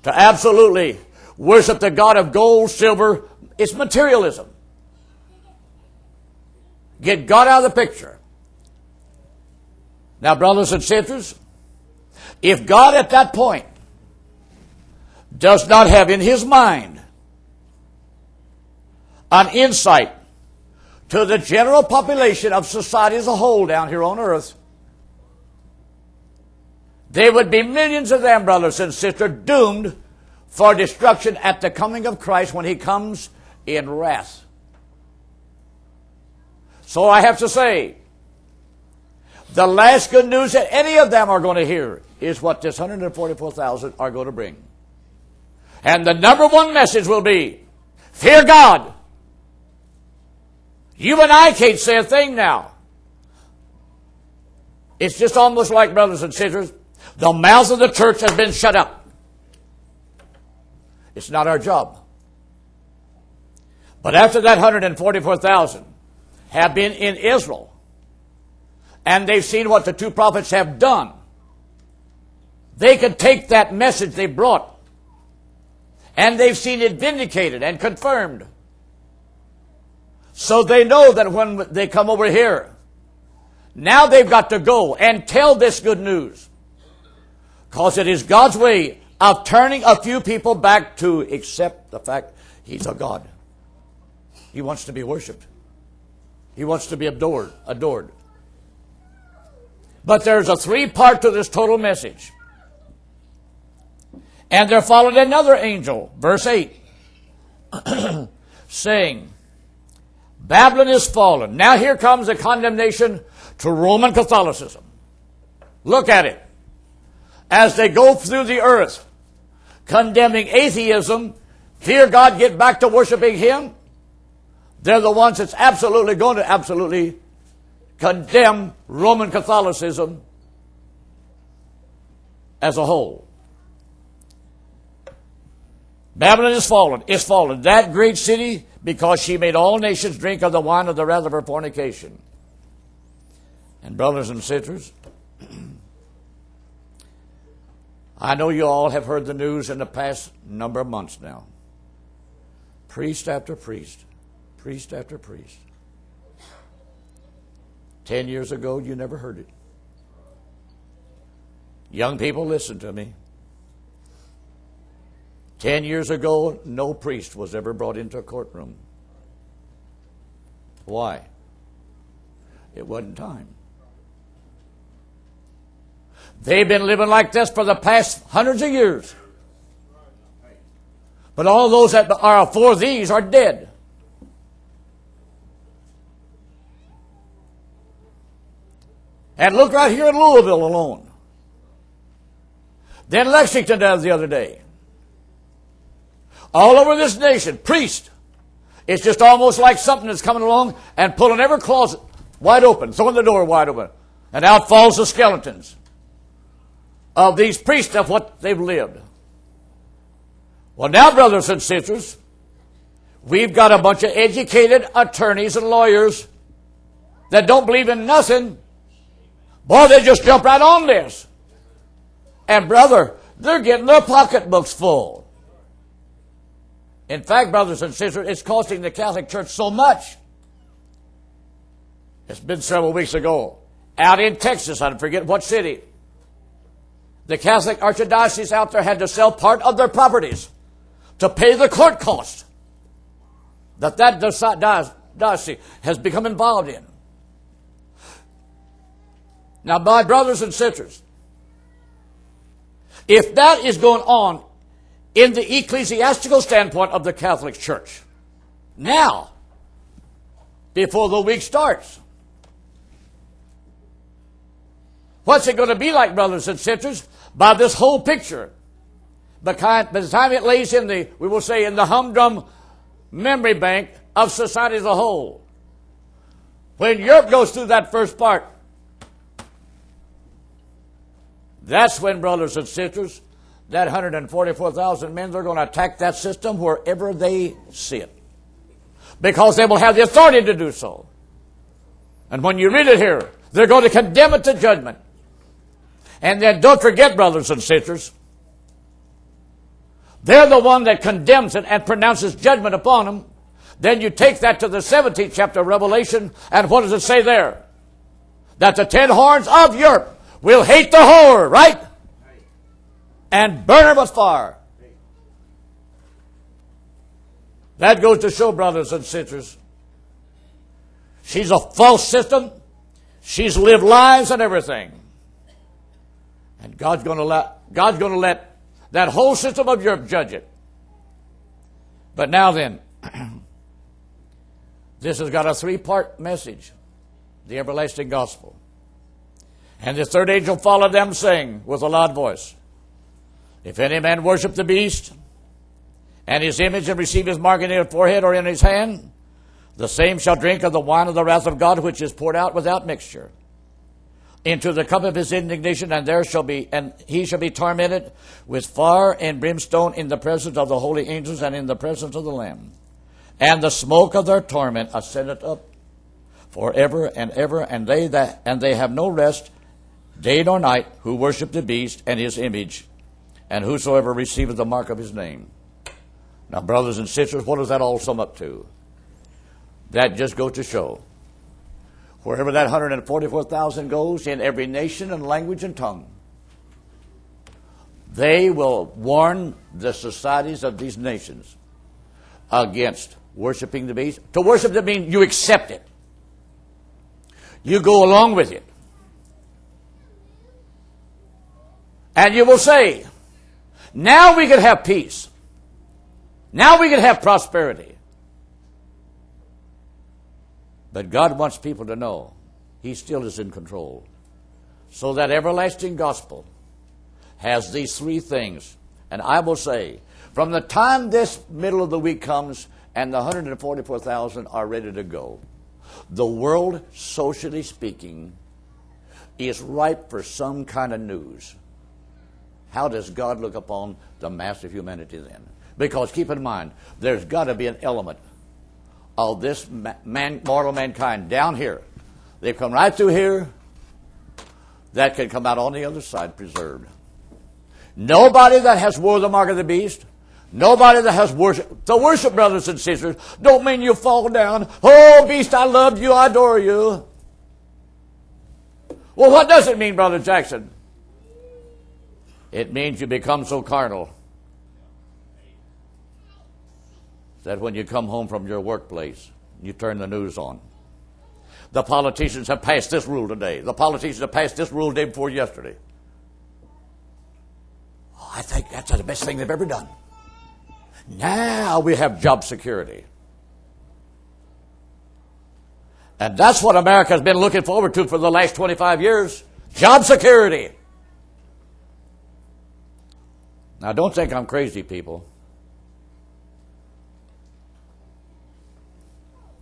to absolutely worship the God of gold, silver. It's materialism. Get God out of the picture. Now, brothers and sisters, if God at that point does not have in his mind an insight to the general population of society as a whole down here on earth, there would be millions of them, brothers and sisters, doomed for destruction at the coming of Christ when he comes in wrath. So I have to say, the last good news that any of them are going to hear is what this 144,000 are going to bring. And the number one message will be, fear God. You and I can't say a thing now. It's just almost like, brothers and sisters, the mouth of the church has been shut up. It's not our job. But after that 144,000 have been in Israel, and they've seen what the two prophets have done, they can take that message they brought, and they've seen it vindicated and confirmed. So they know that when they come over here, now they've got to go and tell this good news. Because it is God's way of turning a few people back to accept the fact he's a God. He wants to be worshipped. He wants to be adored. But there's a three-part to this total message. And there followed another angel, verse 8, saying, Babylon is fallen. Now here comes the condemnation to Roman Catholicism. Look at it. As they go through the earth, condemning atheism, fear God, get back to worshiping him, they're the ones that's absolutely going to absolutely condemn Roman Catholicism as a whole. Babylon is fallen. Is fallen. That great city, because she made all nations drink of the wine of the wrath of her fornication. And brothers and sisters, I know you all have heard the news in the past number of months now. Priest after priest. Priest after priest. 10 years ago, you never heard it. Young people, listen to me. 10 years ago, no priest was ever brought into a courtroom. Why? It wasn't time. They've been living like this for the past hundreds of years. But all those that are for these are dead. And look right here in Louisville alone. Then Lexington the other day. All over this nation, priests. It's just almost like something that's coming along and pulling every closet wide open, throwing the door wide open. And out falls the skeletons of these priests of what they've lived. Well, now, brothers and sisters, we've got a bunch of educated attorneys and lawyers that don't believe in nothing. Boy, they just jump right on this. And, brother, they're getting their pocketbooks full. In fact, brothers and sisters, it's costing the Catholic Church so much. It's been several weeks ago, out in Texas, I forget what city. The Catholic Archdiocese out there had to sell part of their properties to pay the court costs that diocese has become involved in. Now, my brothers and sisters, if that is going on in the ecclesiastical standpoint of the Catholic Church, now, before the week starts, what's it going to be like, brothers and sisters, by this whole picture? By the time it lays in the, we will say, in the humdrum memory bank of society as a whole. When Europe goes through that first part, that's when, brothers and sisters, that 144,000 men, they're going to attack that system wherever they see it. Because they will have the authority to do so. And when you read it here, they're going to condemn it to judgment. And then don't forget, brothers and sisters, they're the one that condemns it and pronounces judgment upon them. Then you take that to the 17th chapter of Revelation, and what does it say there? That the 10 horns of Europe will hate the whore, right? And burn her with fire. That goes to show, brothers and sisters, she's a false system. She's lived lies and everything. And God's going to let that whole system of Europe judge it. But now then, this has got a 3-part message, the everlasting gospel. And the third angel followed them, saying with a loud voice, if any man worship the beast, and his image, and receive his mark in his forehead or in his hand, the same shall drink of the wine of the wrath of God, which is poured out without mixture into the cup of his indignation, and he shall be tormented with fire and brimstone in the presence of the holy angels and in the presence of the Lamb. And the smoke of their torment ascendeth up forever and ever, and they have no rest day nor night, who worship the beast and his image, and whosoever receiveth the mark of his name. Now, brothers and sisters, what does that all sum up to? That just goes to show, wherever that 144,000 goes, in every nation and language and tongue, they will warn the societies of these nations against worshiping the beast. To worship it means you accept it. You go along with it. And you will say, now we can have peace. Now we can have prosperity. But God wants people to know He still is in control. So that everlasting gospel has these 3 things. And I will say, from the time this middle of the week comes and the 144,000 are ready to go, the world, socially speaking, is ripe for some kind of news. How does God look upon the mass of humanity then? Because keep in mind, there's got to be an element of this mortal mankind down here. They've come right through here. That can come out on the other side preserved. Nobody that has wore the mark of the beast, nobody that has worship. To worship, brothers and sisters, don't mean you fall down. Oh, beast, I love you, I adore you. Well, what does it mean, Brother Jackson? It means you become so carnal that when you come home from your workplace, you turn the news on. The politicians have passed this rule today. The politicians have passed this rule the day before yesterday. Oh, I think that's the best thing they've ever done. Now we have job security. And that's what America has been looking forward to for the last 25 years. Job security. Now don't think I'm crazy, people.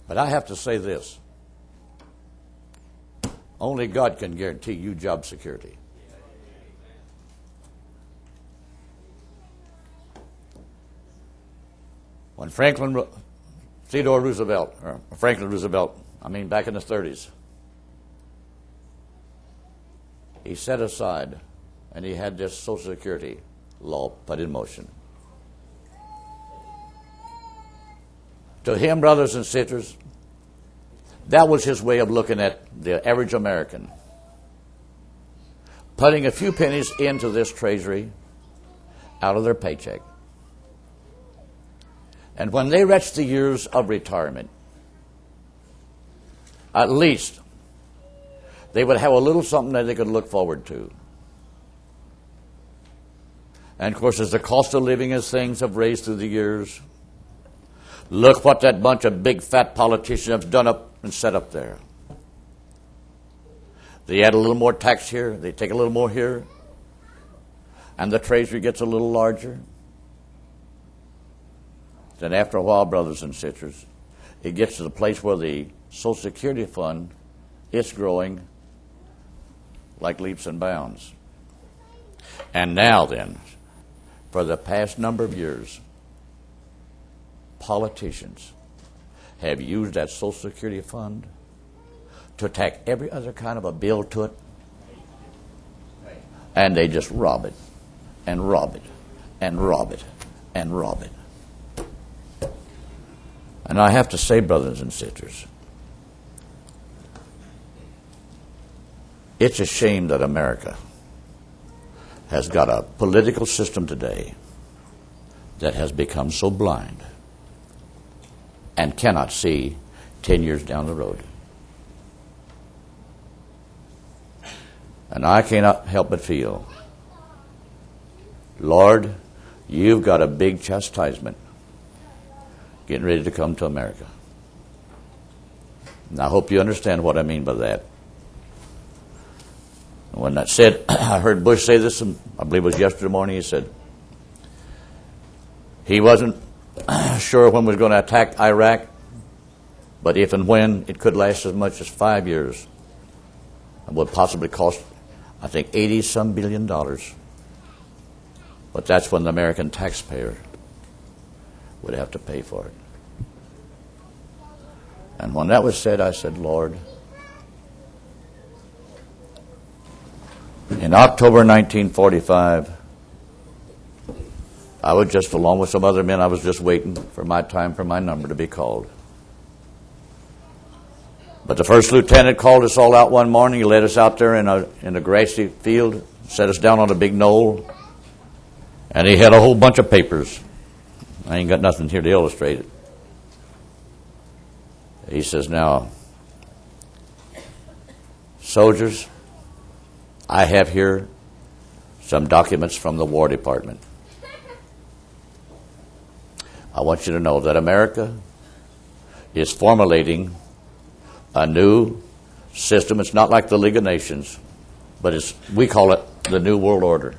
But I have to say this. Only God can guarantee you job security. When Franklin Roosevelt, back in the 30s, he set aside and he had this Social Security law put in motion. To him, brothers and sisters, that was his way of looking at the average American. Putting a few pennies into this treasury out of their paycheck. And when they reached the years of retirement, at least they would have a little something that they could look forward to. And of course, as the cost of living as things have raised through the years, look what that bunch of big fat politicians have done up and set up there. They add a little more tax here, they take a little more here, and the treasury gets a little larger. Then after a while, brothers and sisters, it gets to the place where the Social Security fund is growing like leaps and bounds. And now then, for the past number of years, politicians have used that Social Security fund to tack every other kind of a bill to it, and they just rob it, and rob it, and rob it, and rob it. And I have to say, brothers and sisters, it's a shame that America has got a political system today that has become so blind and cannot see 10 years down the road. And I cannot help but feel, Lord, you've got a big chastisement getting ready to come to America. And I hope you understand what I mean by that. When that said, I heard Bush say this, I believe it was yesterday morning, he said he wasn't sure when we were going to attack Iraq, but if and when, it could last as much as 5 years and would possibly cost, I think, $80-some billion. But that's when the American taxpayer would have to pay for it. And when that was said, I said, Lord, in October 1945, I was just, along with some other men, I was just waiting for my time, for my number to be called. But the first lieutenant called us all out one morning. He led us out there in a grassy field, set us down on a big knoll, and he had a whole bunch of papers. I ain't got nothing here to illustrate it. He says, now, soldiers, I have here some documents from the War Department. I want you to know that America is formulating a new system. It's not like the League of Nations, but we call it the New World Order.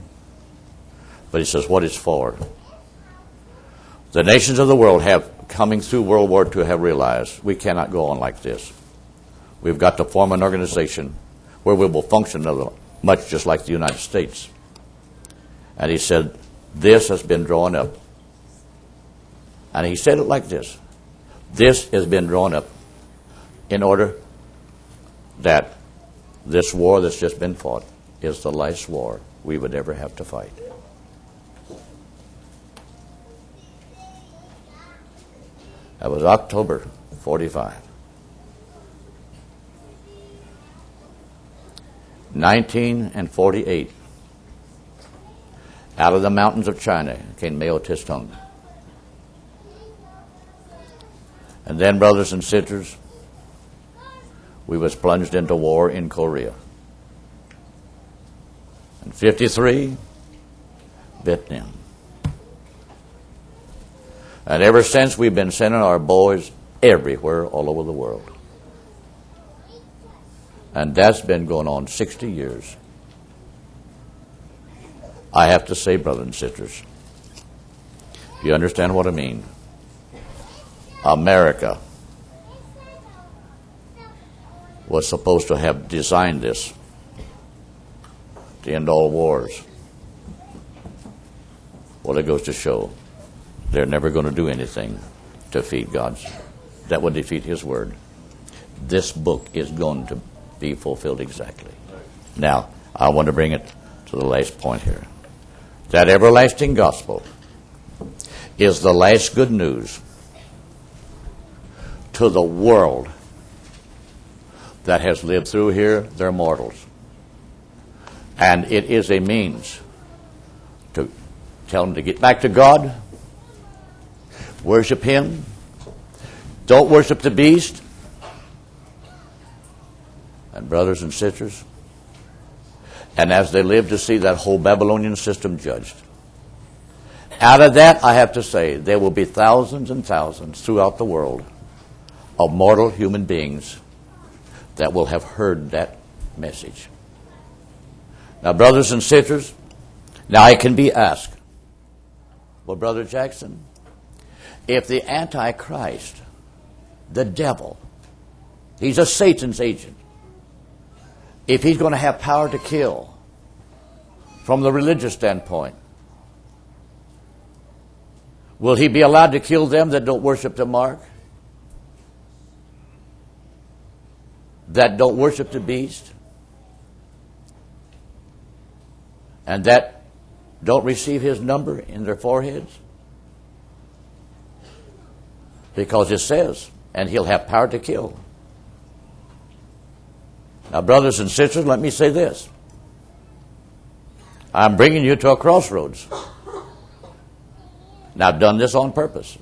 But he says what it's for. The nations of the world have, coming through World War II, have realized we cannot go on like this. We've got to form an organization where we will function much just like the United States. And he said, this has been drawn up. And he said it like this. This has been drawn up in order that this war that's just been fought is the last war we would ever have to fight. That was October 45. 1948. Out of the mountains of China came Mao Zedong. And then, brothers and sisters, we was plunged into war in Korea. In 1953, Vietnam. And ever since, we've been sending our boys everywhere, all over the world. And that's been going on 60 years. I have to say, brothers and sisters, you understand what I mean? America was supposed to have designed this to end all wars. Well, it goes to show they're never going to do anything to defeat God's. That would defeat His word. This book is going to be fulfilled exactly. Now, I want to bring it to the last point here. That everlasting gospel is the last good news to the world that has lived through here. They're mortals. And it is a means to tell them to get back to God, worship Him, don't worship the beast. And brothers and sisters, and as they live to see that whole Babylonian system judged. Out of that, I have to say, there will be thousands and thousands throughout the world of mortal human beings that will have heard that message. Now, brothers and sisters, now I can be asked, well, Brother Jackson, if the Antichrist, the devil, he's a Satan's agent, if he's going to have power to kill from the religious standpoint, will he be allowed to kill them that don't worship the mark? That don't worship the beast? And that don't receive his number in their foreheads? Because it says, and he'll have power to kill. Now, brothers and sisters, let me say this. I'm bringing you to a crossroads. Now, I've done this on purpose.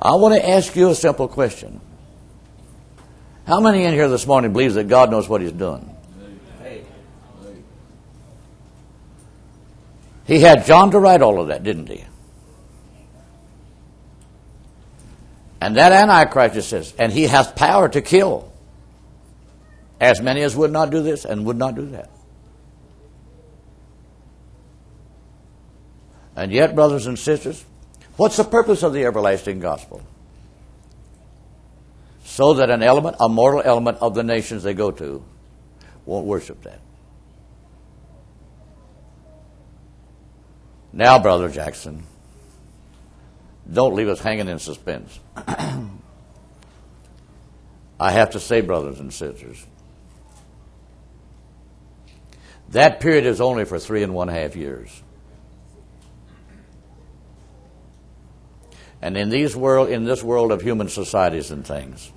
I want to ask you a simple question. How many in here this morning believes that God knows what He's doing? He had John to write all of that, didn't He? And that Antichrist, it says, and he has power to kill. As many as would not do this and would not do that. And yet, brothers and sisters, what's the purpose of the everlasting gospel? So that an element, a mortal element of the nations they go to, won't worship that. Now, Brother Jackson, don't leave us hanging in suspense. I have to say, brothers and sisters, that period is only for 3.5 years. And in this world of human societies and things,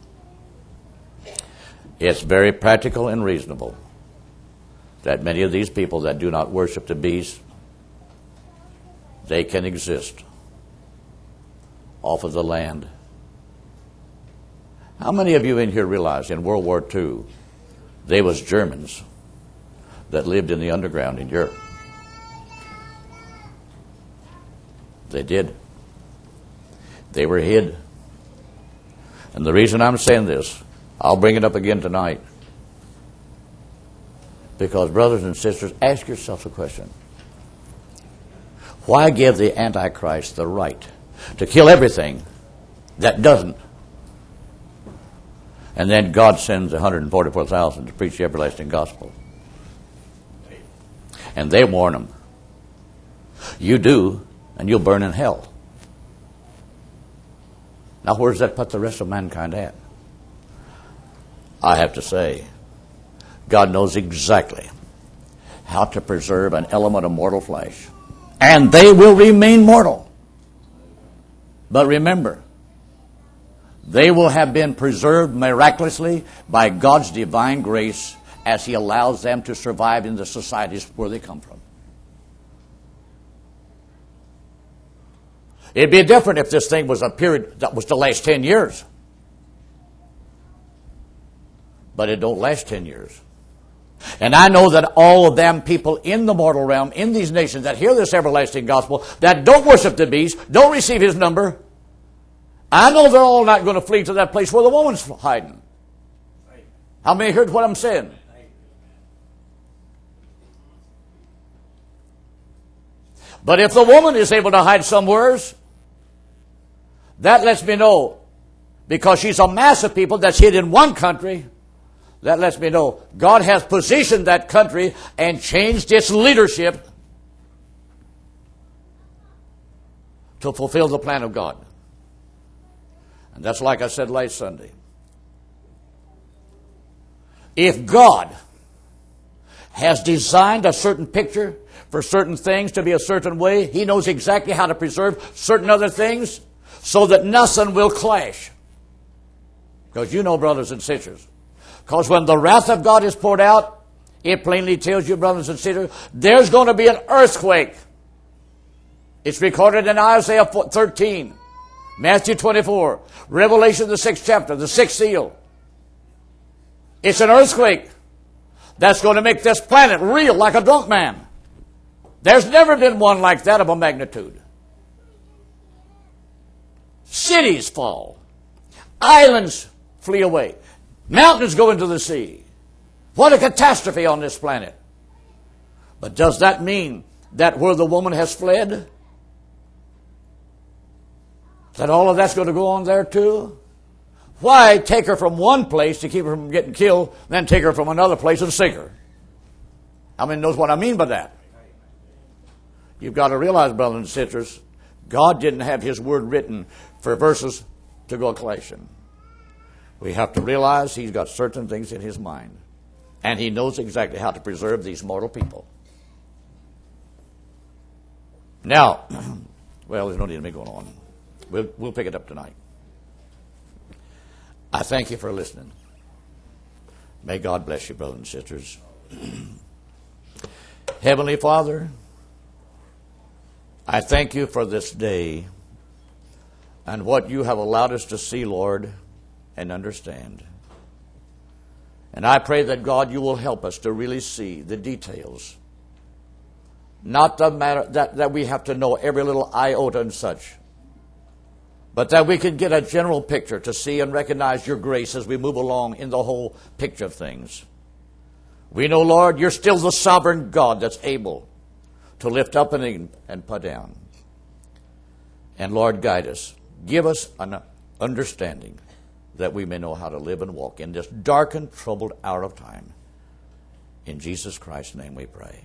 it's very practical and reasonable that many of these people that do not worship the beast, they can exist off of the land. How many of you in here realize in World War II, there was Germans that lived in the underground in Europe? They did. They were hid. And the reason I'm saying this, I'll bring it up again tonight, because brothers and sisters, ask yourself a question. Why give the Antichrist the right to kill everything that doesn't? And then God sends 144,000 to preach the everlasting gospel. And they warn them. You do, and you'll burn in hell. Now, where does that put the rest of mankind at? I have to say, God knows exactly how to preserve an element of mortal flesh. And they will remain mortal. But remember, they will have been preserved miraculously by God's divine grace as He allows them to survive in the societies where they come from. It'd be different if this thing was a period that was to last 10 years. But it don't last 10 years. And I know that all of them people in the mortal realm, in these nations that hear this everlasting gospel, that don't worship the beast, don't receive his number, I know they're all not going to flee to that place where the woman's hiding. How many heard what I'm saying? But if the woman is able to hide somewheres, that lets me know, because she's a mass of people that's hid in one country, that lets me know God has positioned that country and changed its leadership to fulfill the plan of God. And that's like I said last Sunday. If God has designed a certain picture for certain things to be a certain way, he knows exactly how to preserve certain other things so that nothing will clash. Because you know, brothers and sisters, because when the wrath of God is poured out, it plainly tells you, brothers and sisters, there's going to be an earthquake. It's recorded in Isaiah 13, Matthew 24, Revelation the 6th chapter, the 6th seal. It's an earthquake that's going to make this planet reel like a drunk man. There's never been one like that of a magnitude. Cities fall. Islands flee away. Mountains go into the sea. What a catastrophe on this planet. But does that mean that where the woman has fled, that all of that's going to go on there too? Why take her from one place to keep her from getting killed, then take her from another place and sink her? How many knows what I mean by that? You've got to realize, brothers and sisters, God didn't have his word written for verses to go clashing. We have to realize he's got certain things in his mind. And he knows exactly how to preserve these mortal people. Now, well, there's no need of me going on. We'll pick it up tonight. I thank you for listening. May God bless you, brothers and sisters. Heavenly Father, I thank you for this day and what you have allowed us to see, Lord, and understand. And I pray that, God, you will help us to really see the details. Not the matter that we have to know every little iota and such, but that we can get a general picture to see and recognize your grace as we move along in the whole picture of things. We know, Lord, you're still the sovereign God that's able to lift up and put down. And Lord, guide us. Give us an understanding that we may know how to live and walk in this dark and troubled hour of time. In Jesus Christ's name we pray.